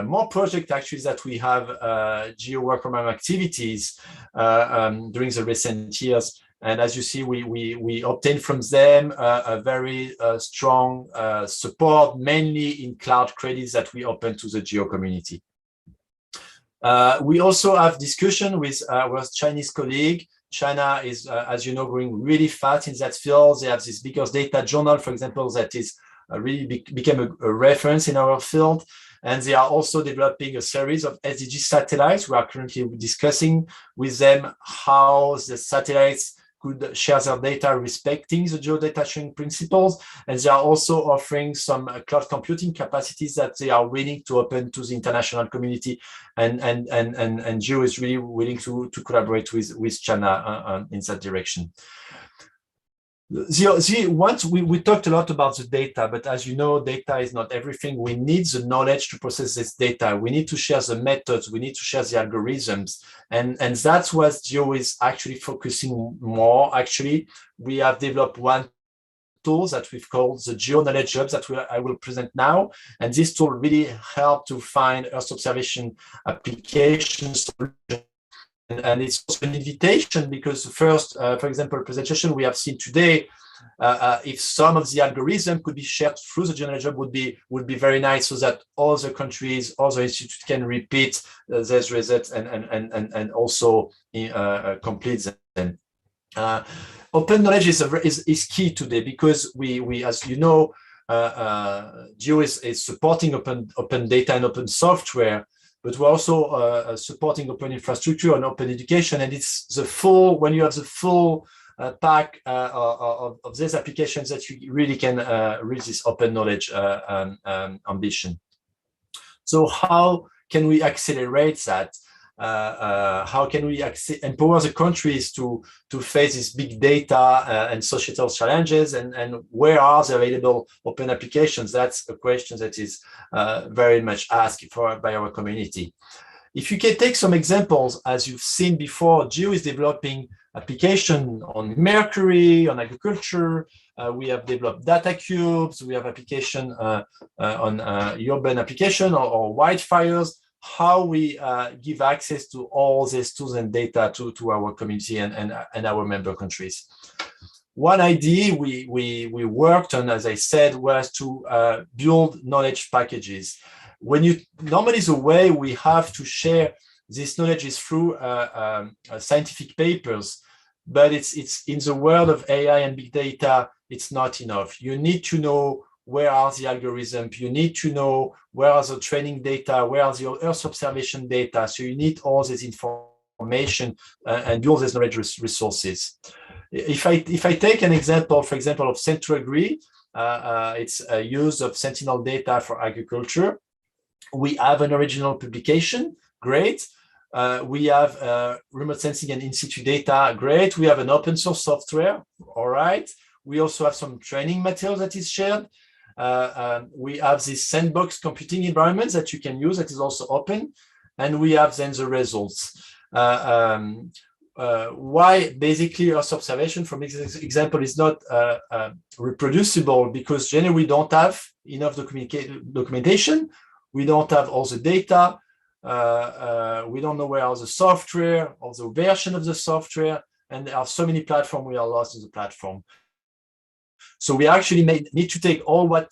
more projects actually that we have Geo work program activities during the recent years. And as you see, we obtained from them a very strong support, mainly in cloud credits that we open to the Geo community. We also have discussion with our Chinese colleague. China is, as you know, growing really fast in that field. They have this biggest data journal, for example, that is really became a reference in our field. And they are also developing a series of SDG satellites. We are currently discussing with them how the satellites could share their data respecting the geodata sharing principles. And they are also offering some cloud computing capacities that they are willing to open to the international community. And Geo is really willing to collaborate with China in that direction. Once we talked a lot about the data, but as you know, data is not everything. We need the knowledge to process this data. We need to share the methods. We need to share the algorithms. And that's what Geo is actually focusing more. Actually, we have developed one tool that we've called the Geo Knowledge Hub that I will present now. And this tool really helped to find Earth observation applications. And it's also an invitation because first, for example, presentation we have seen today, if some of the algorithm could be shared through the Knowledge Hub would be very nice, so that other countries, other institutes can repeat these results and also complete them. Open knowledge is key today because we as you know, Geo is supporting open data and open software. But we're also supporting open infrastructure and open education, and it's the full, when you have the full pack of these applications that you really can reach this open knowledge ambition. So how can we accelerate that? How can we empower the countries to face these big data and societal challenges, and where are the available open applications? That's a question that is very much asked by our community. If you can take some examples, as you've seen before, Geo is developing application on mercury, on agriculture. We have developed data cubes. We have application on urban application or wildfires. How we give access to all these tools and data to our community and our member countries. One idea we worked on, as I said, was to build knowledge packages. Normally the way we have to share this knowledge is through scientific papers, but it's in the world of AI and big data, it's not enough. You need to know where are the algorithms, you need to know where are the training data, where are the Earth observation data. So you need all this information and build these knowledge resources. If I take an example, for example, of Centro-Agri, it's a use of Sentinel data for agriculture. We have an original publication, great. We have remote sensing and in situ data, great. We have an open source software, all right. We also have some training material that is shared. We have this sandbox computing environment that you can use that is also open. And we have then the results. Why basically Earth observation, from this example, is not reproducible, because generally we don't have enough documentation. We don't have all the data. We don't know where are the software or the version of the software. And there are so many platforms, we are lost in the platform. So we actually need to take all what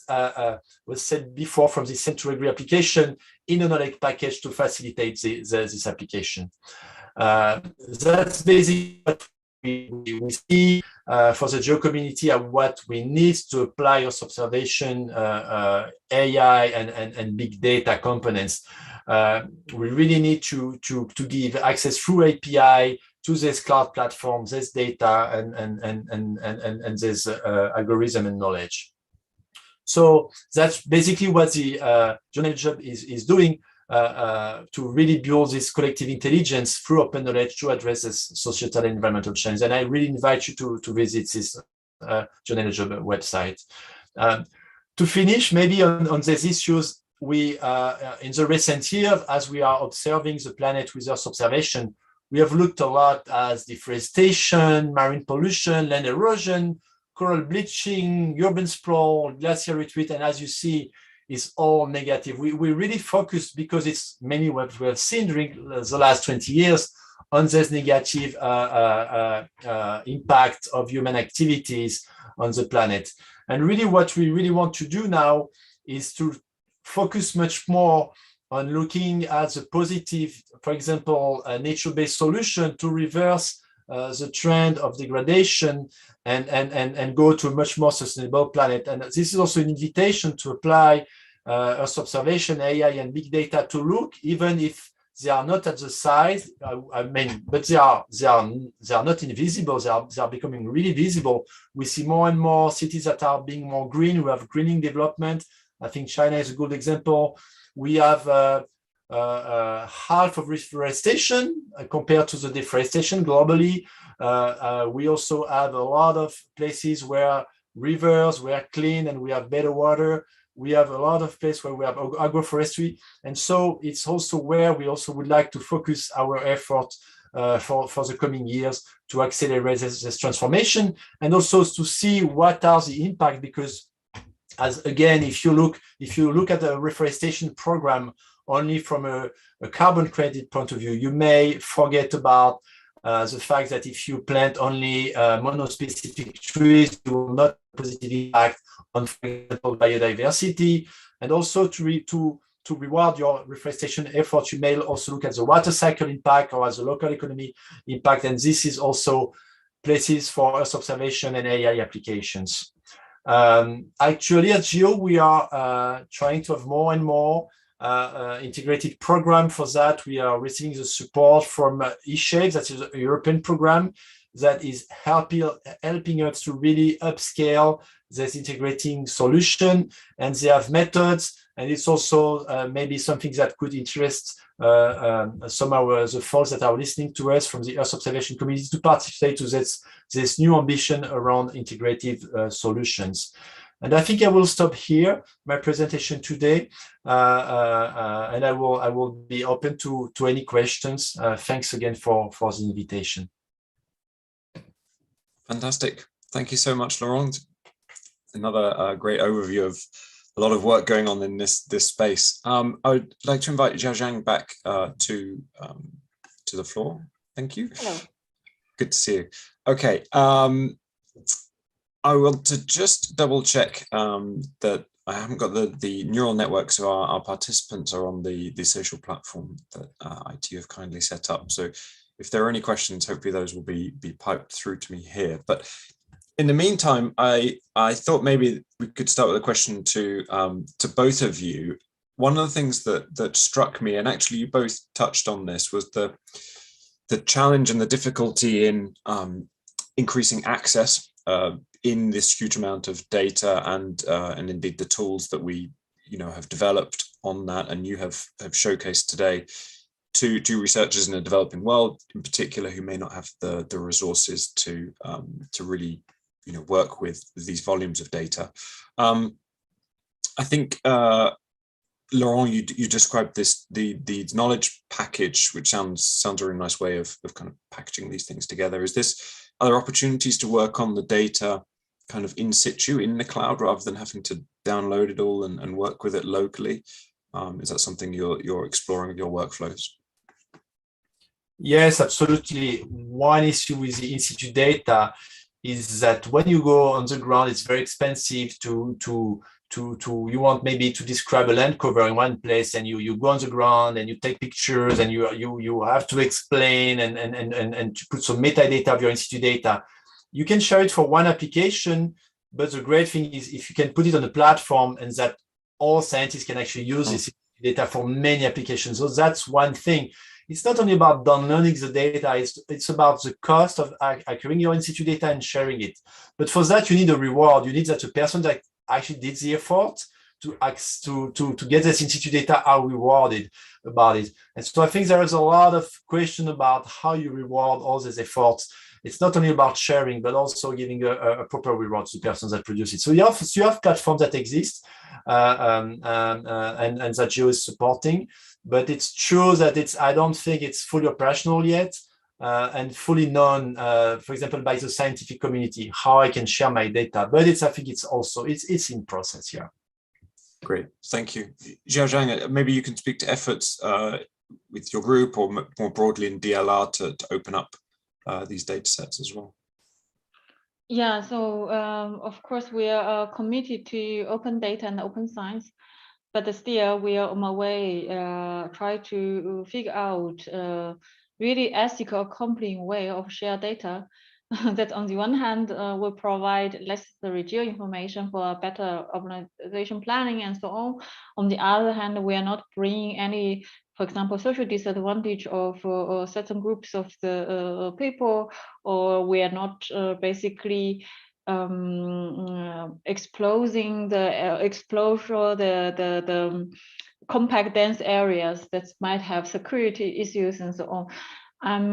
was said before from the Centro-Agri application in a knowledge package to facilitate this application. That's basically what we see for the Geo community and what we need to apply Earth observation, AI and big data components. We really need to give access through API to this cloud platform, this data and this algorithm and knowledge. So that's basically what the Knowledge Hub is doing to really build this collective intelligence through open knowledge to address this societal and environmental change. And I really invite you to visit this Knowledge Hub website. To finish, maybe on these issues, we in the recent years, as we are observing the planet with Earth observation, we have looked a lot at deforestation, marine pollution, land erosion, coral bleaching, urban sprawl, glacier retreat, and as you see, it's all negative. We really focused, because it's mainly what we have seen during the last 20 years, on this negative impact of human activities on the planet. And really what we really want to do now is to focus much more on looking at the positive, for example, nature-based solution to reverse the trend of degradation and go to a much more sustainable planet. And this is also an invitation to apply Earth observation, AI, and big data to look, even if They are not at the size, I mean, but they are not invisible. They are becoming really visible. We see more and more cities that are being more green. We have greening development. I think China is a good example. We have half of reforestation compared to the deforestation globally. We also have a lot of places where rivers were clean and we have better water. We have a lot of places where we have agroforestry. And so it's also where we also would like to focus our effort for the coming years to accelerate this transformation, and also to see what are the impact, because as again, if you look at the reforestation program only from a carbon credit point of view, you may forget about the fact that if you plant only monospecific trees, you will not positively impact on, for example, biodiversity. And also to reward your reforestation efforts, you may also look at the water cycle impact or as a local economy impact. And this is also places for Earth observation and AI applications. Actually, at Geo, we are trying to have more and more integrated program for that. We are receiving the support from eShape, that is a European program that is helping us to really upscale this integrating solution, and they have methods, and it's also maybe something that could interest some of the folks that are listening to us from the Earth observation community to participate to this new ambition around integrative solutions. And I think I will stop here my presentation today, and I will be open to any questions. Thanks again for the invitation. Fantastic. Thank you so much, Laurent. Another great overview of a lot of work going on in this space. I would like to invite Jiazhang back to the floor. Thank you. Hello. Good to see you. Okay. I want to just double check that I haven't got the neural network, so our participants are on the social platform that ITU have kindly set up. So if there are any questions, hopefully those will be piped through to me here. But in the meantime, I thought maybe we could start with a question to both of you. One of the things that struck me, and actually you both touched on this, was the challenge and the difficulty in increasing access in this huge amount of data, and indeed the tools that we have developed on that, and you have showcased today to researchers in a developing world in particular, who may not have the resources to really work with these volumes of data. I think Laurent, you described the knowledge package, which sounds a really nice way of kind of packaging these things together. Are there opportunities to work on the data kind of in situ in the cloud rather than having to download it all and work with it locally? Is that something you're exploring with your workflows? Yes, absolutely. One issue with the in situ data is that when you go on the ground, it's very expensive you want maybe to describe a land cover in one place, and you go on the ground and you take pictures, and you have to explain and to put some metadata of your in situ data. You can share it for one application, but the great thing is if you can put it on a platform and that all scientists can actually use this data for many applications. So that's one thing. It's not only about downloading the data, it's about the cost of acquiring your in situ data and sharing it. But for that, you need a reward. You need that the person that actually did the effort to get this in situ data are rewarded about it. And so I think there is a lot of question about how you reward all these efforts. It's not only about sharing, but also giving a proper reward to the person that produces it. So you have platforms that exist and that Geo is supporting, but it's true that I don't think it's fully operational yet and fully known, for example, by the scientific community, how I can share my data. But I think it's in process, yeah. Great, thank you. Jiazhang, maybe you can speak to efforts with your group or more broadly in DLR to open up these data sets as well. Yeah, so of course we are committed to open data and open science, but still we are on our way try to figure out really ethical, accompanying way of share data that on the one hand will provide necessary geo information for better organization planning and so on. On the other hand, we are not bringing any for example, social disadvantage of certain groups of the people, or we are not basically exposing the exposure, the compact dense areas that might have security issues and so on.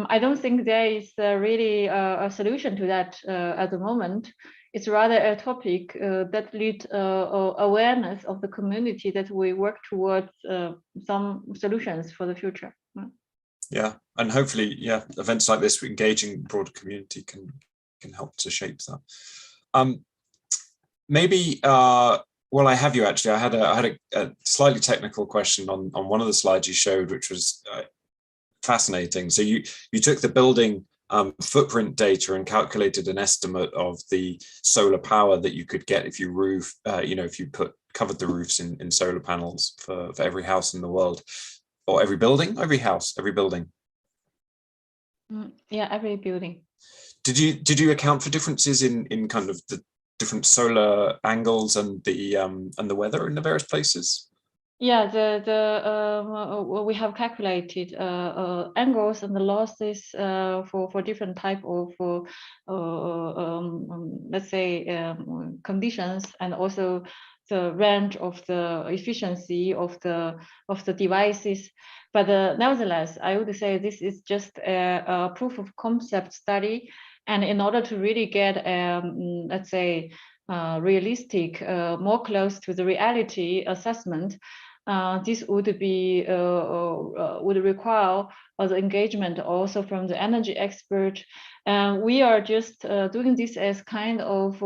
I don't think there is really a solution to that at the moment. It's rather a topic that leads awareness of the community that we work towards some solutions for the future. Yeah, and hopefully, yeah, events like this, engaging broader community can help to shape that. Maybe well, I have you actually. I had a slightly technical question on one of the slides you showed, which was fascinating. So you took the building footprint data and calculated an estimate of the solar power that you could get if you roof, if you covered the roofs in solar panels for every house in the world, or every building, every house, every building. Yeah, every building. Did you account for differences in kind of the different solar angles and the weather in the various places? Yeah, we have calculated angles and the losses for different type of let's say conditions, and also the range of the efficiency of the devices. But nevertheless, I would say this is just a proof of concept study, and in order to really get let's say realistic, more close to the reality assessment, this would be would require the engagement also from the energy expert. We are just doing this as kind of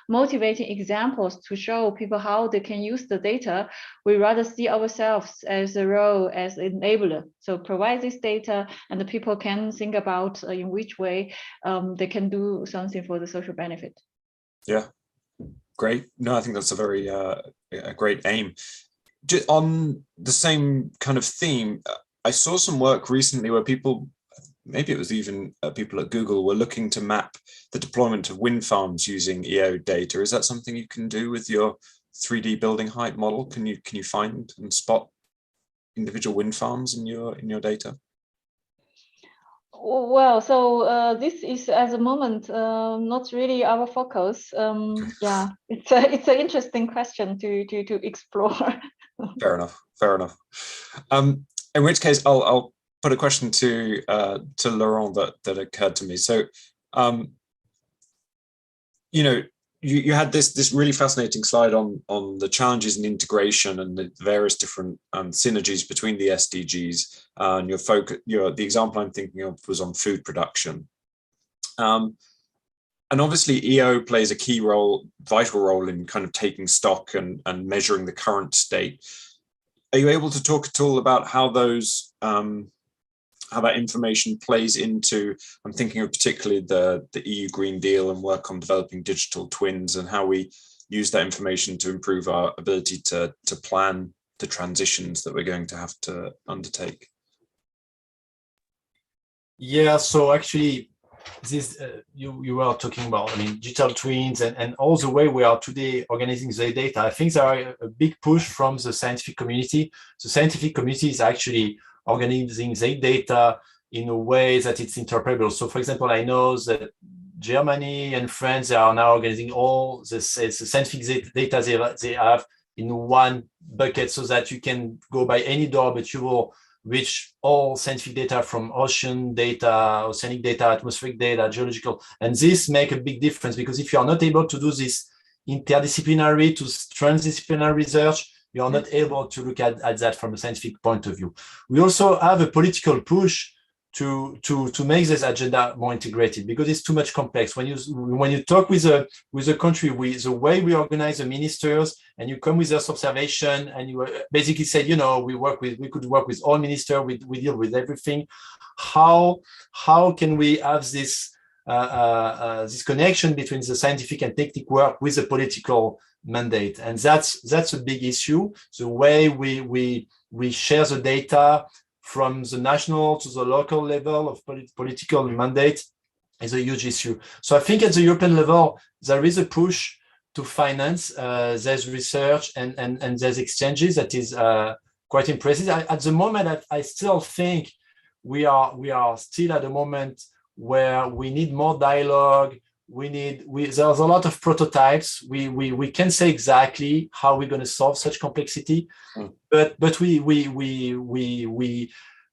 motivating examples to show people how they can use the data. We rather see ourselves as a role as enabler. So provide this data, and the people can think about in which way they can do something for the social benefit. Yeah, great. No, I think that's a very a great aim. On the same kind of theme, I saw some work recently where people, maybe it was even people at Google, were looking to map the deployment of wind farms using EO data. Is that something you can do with your 3D building height model? Can you find and spot individual wind farms in your data? Well, so this is at the moment not really our focus. Yeah, it's an interesting question to explore. Fair enough. In which case, I'll put a question to Laurent that occurred to me. So, you had this really fascinating slide on the challenges in integration and the various different synergies between the SDGs. And the example I'm thinking of was on food production. And obviously EO plays a key role, vital role in kind of taking stock and measuring the current state. Are you able to talk at all about how those how that information plays into, I'm thinking of particularly the EU Green Deal and work on developing digital twins, and how we use that information to improve our ability to plan the transitions that we're going to have to undertake? Yeah, so actually, this you were talking about, digital twins and all the way we are today organizing the data. I think there are a big push from the scientific community. The scientific community is actually organizing the data in a way that it's interpretable. So, for example, I know that Germany and France, they are now organizing all the scientific data they have in one bucket, so that you can go by any door, but you will reach all scientific data from ocean data, oceanic data, atmospheric data, geological. And this make a big difference, because if you are not able to do this interdisciplinary to transdisciplinary research, you are not able to look at that from a scientific point of view. We also have a political push to make this agenda more integrated, because it's too much complex. When you talk with a country, the way we organize the ministers, and you come with this observation, and you basically say, we could work with all ministers, we deal with everything. How can we have this this connection between the scientific and technical work with the political mandate? And that's a big issue. The way we share the data from the national to the local level of political mandate is a huge issue. So I think at the European level, there is a push to finance there's research and there's exchanges that is quite impressive. At the moment, I still think we are still at a moment where we need more dialogue. There's a lot of prototypes. We can say exactly how we're going to solve such complexity, but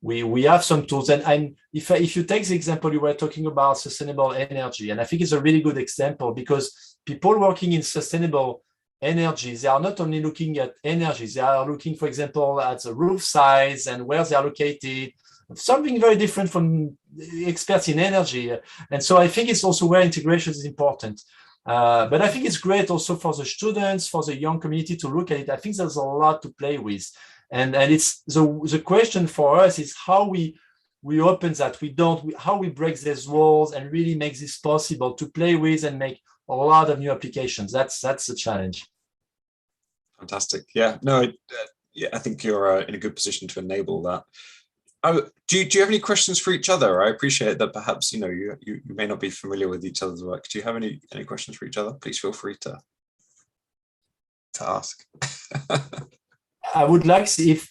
we have some tools. And if you take the example you were talking about sustainable energy, and I think it's a really good example, because people working in sustainable energy, they are not only looking at energy, they are looking, for example, at the roof size and where they are located, something very different from experts in energy. And so I think it's also where integration is important. But I think it's great also for the students, for the young community to look at it. I think there's a lot to play with. And it's the question for us is how we open that, how we break these walls and really make this possible to play with and make a lot of new applications. That's the challenge. Fantastic. Yeah, no, I think you're in a good position to enable that. Do you have any questions for each other? I appreciate that perhaps you may not be familiar with each other's work. Do you have any questions for each other? Please feel free to ask. I would like to see if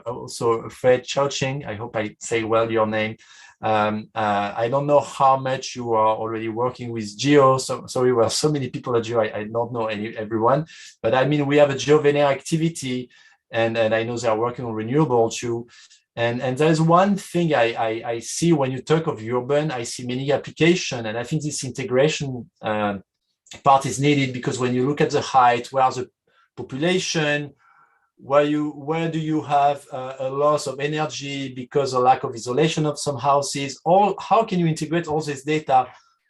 also Fred Chouching, I hope I say well your name. I don't know how much you are already working with Geo. So sorry, we have so many people at Geo. I don't know everyone, but I mean, we have a GeoVenere activity, and I know they are working on renewable too. And there's one thing I see when you talk of urban, I see many applications, and I think this integration part is needed, because when you look at the height, where the population, where do you have a loss of energy because of lack of isolation of some houses, or how can you integrate all this data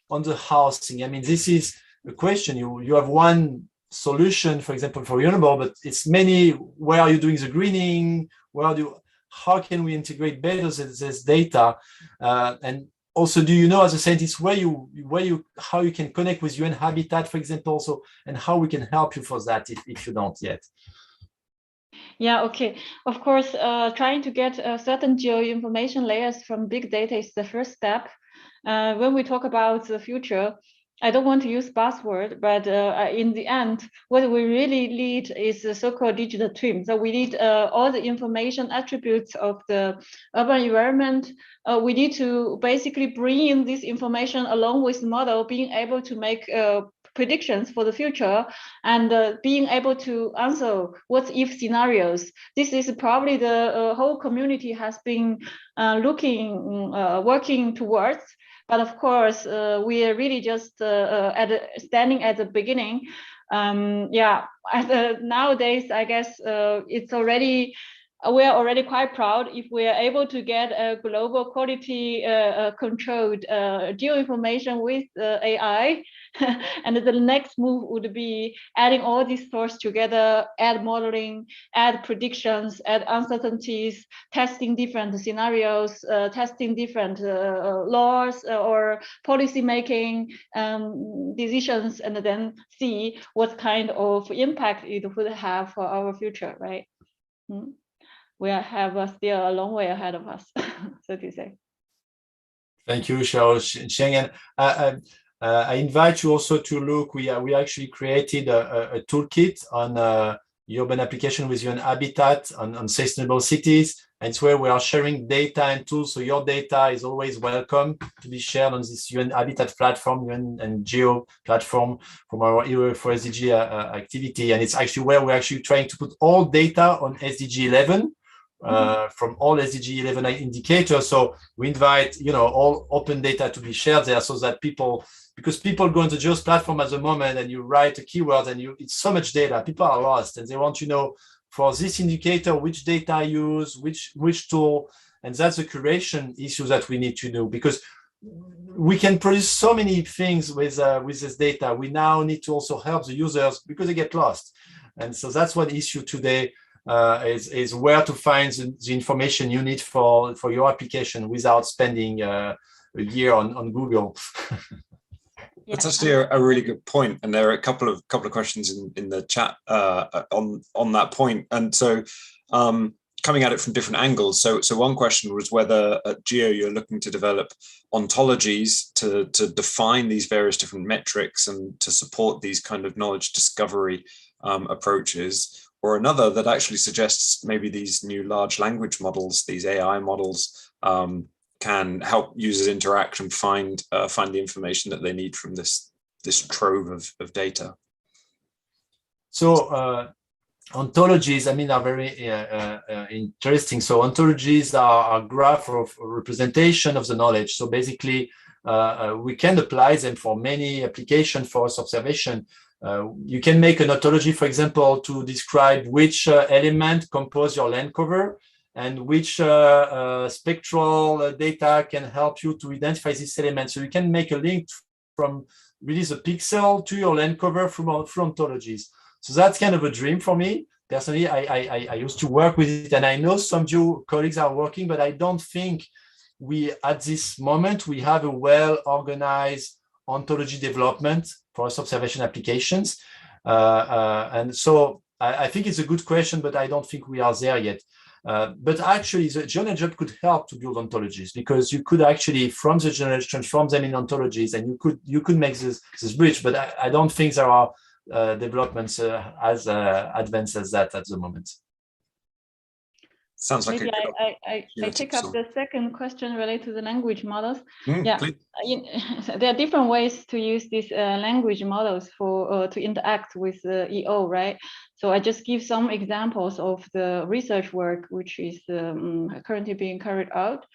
on the housing? I mean, this is a question. You have one solution, for example, for renewable, but it's many. Where are you doing the greening? How can we integrate better this data? And also, do you know, as a scientist, how you can connect with UN Habitat, for example, and how we can help you for that if you don't yet? Yeah, okay. Of course, trying to get certain geo-information layers from big data is the first step. When we talk about the future, I don't want to use buzzword, but in the end, what we really need is the so-called digital twin. So we need all the information attributes of the urban environment. We need to basically bring in this information along with the model, being able to make predictions for the future, and being able to answer what if scenarios. This is probably the whole community has been working towards. But of course, we are really just standing at the beginning. Nowadays, I guess it's already. We are already quite proud if we are able to get a global quality controlled geoinformation with AI. And the next move would be adding all these sources together, add modeling, add predictions, add uncertainties, testing different scenarios, testing different laws or policy making decisions, and then see what kind of impact it would have for our future, right? We have still a long way ahead of us, so to say. Thank you, Xiao. I invite you also to look. We actually created a toolkit on urban application with UN Habitat on sustainable cities. And it's where we are sharing data and tools. So your data is always welcome to be shared on this UN Habitat platform, UN and Geo platform from our Hero for SDG activity. And it's actually where we're actually trying to put all data on SDG 11. From all SDG 11 indicators. So we invite, all open data to be shared there, so that because people go into Geo's platform at the moment and you write a keyword and it's so much data, people are lost and they want to know for this indicator, which data I use, which tool, and that's a curation issue that we need to do, because we can produce so many things with this data. We now need to also help the users because they get lost. And so that's one issue today. Is where to find the information you need for your application without spending a year on Google. That's actually a really good point, and there are a couple of questions in the chat on that point. And so coming at it from different angles. So one question was whether at Geo you're looking to develop ontologies to define these various different metrics and to support these kind of knowledge discovery approaches, or another that actually suggests maybe these new large language models, these AI models, can help users interact and find the information that they need from this trove of data. So ontologies, I mean, are very interesting. So ontologies are a graph of representation of the knowledge. So basically, we can apply them for many applications for Earth observation. You can make an ontology, for example, to describe which element compose your land cover and which spectral data can help you to identify this element. So you can make a link from really the pixel to your land cover through ontologies. So that's kind of a dream for me. Personally, I used to work with it, and I know some of you colleagues are working, but I don't think at this moment, we have a well-organized ontology development for Earth observation applications. And so I think it's a good question, but I don't think we are there yet. But actually, the GeoNetJob could help to build ontologies, because you could actually, from the GeoNet, transform them in ontologies, and you could make this bridge. But I don't think there are developments as advanced as that at the moment. Sounds like maybe I take up the second question related to the language models. Yeah, there are different ways to use these language models for to interact with EO, right? So I just give some examples of the research work which is currently being carried out.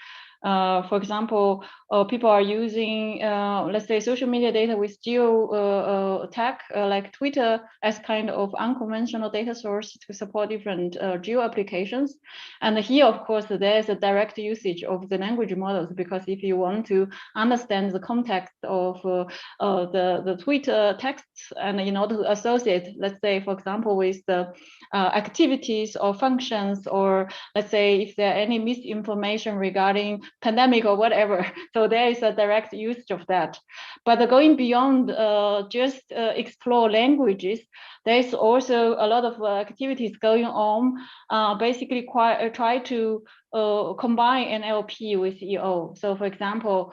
For example, people are using, let's say, social media data with geo tag, like Twitter, as kind of unconventional data source to support different geo applications. And here, of course, there is a direct usage of the language models, because if you want to understand the context of the Twitter texts, and in order to associate, let's say, for example, with the activities or functions, or let's say if there are any misinformation regarding pandemic or whatever, so there is a direct usage of that. But going beyond just explore languages, there is also a lot of activities going on, basically try to combine NLP with EO. So for example,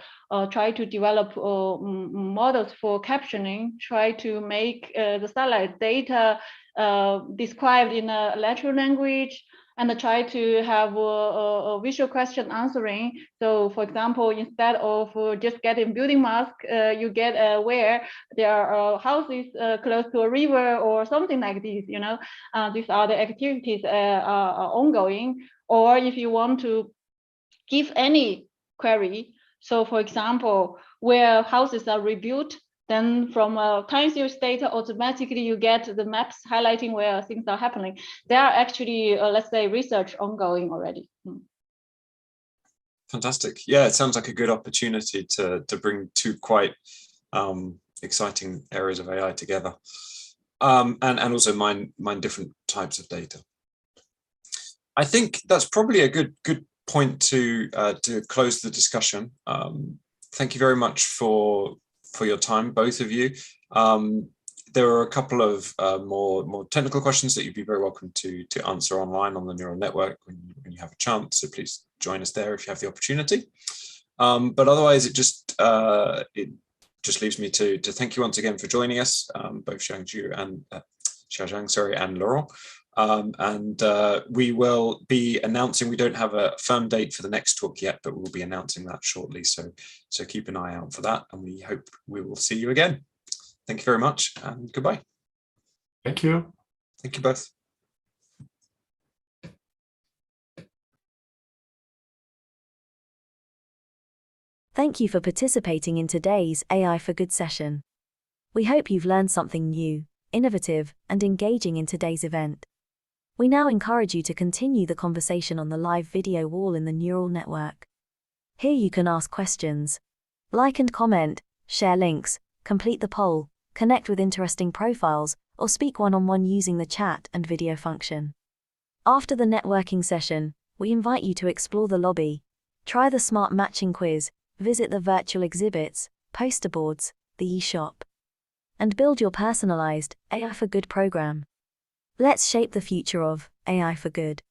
try to develop models for captioning, try to make the satellite data described in a natural language, and try to have a visual question answering. So for example, instead of just getting building mask, you get where there are houses close to a river or something like this, you know. These are the activities are ongoing. Or if you want to give any query, so for example, where houses are rebuilt, then from time series data, automatically you get the maps highlighting where things are happening. There are actually, let's say, research ongoing already. Fantastic. Yeah, it sounds like a good opportunity to bring two quite exciting areas of AI together, and also mine different types of data. I think that's probably a good point to close the discussion. Thank you very much for your time, both of you. There are a couple of more technical questions that you'd be very welcome to answer online on the neural network when you have a chance. So please join us there if you have the opportunity. But otherwise, it just leaves me to thank you once again for joining us, both Xiaozhang and Laurent. And we will be announcing, we don't have a firm date for the next talk yet, but we'll be announcing that shortly. So keep an eye out for that, and we hope we will see you again. Thank you very much, and goodbye. Thank you. Thank you both. Thank you for participating in today's AI for Good session. We hope you've learned something new, innovative, and engaging in today's event. We now encourage you to continue the conversation on the live video wall in the neural network. Here you can ask questions, like and comment, share links, complete the poll, connect with interesting profiles, or speak one-on-one using the chat and video function. After the networking session, we invite you to explore the lobby, try the smart matching quiz, visit the virtual exhibits, poster boards, the e-shop, and build your personalized AI for Good program. Let's shape the future of AI for Good.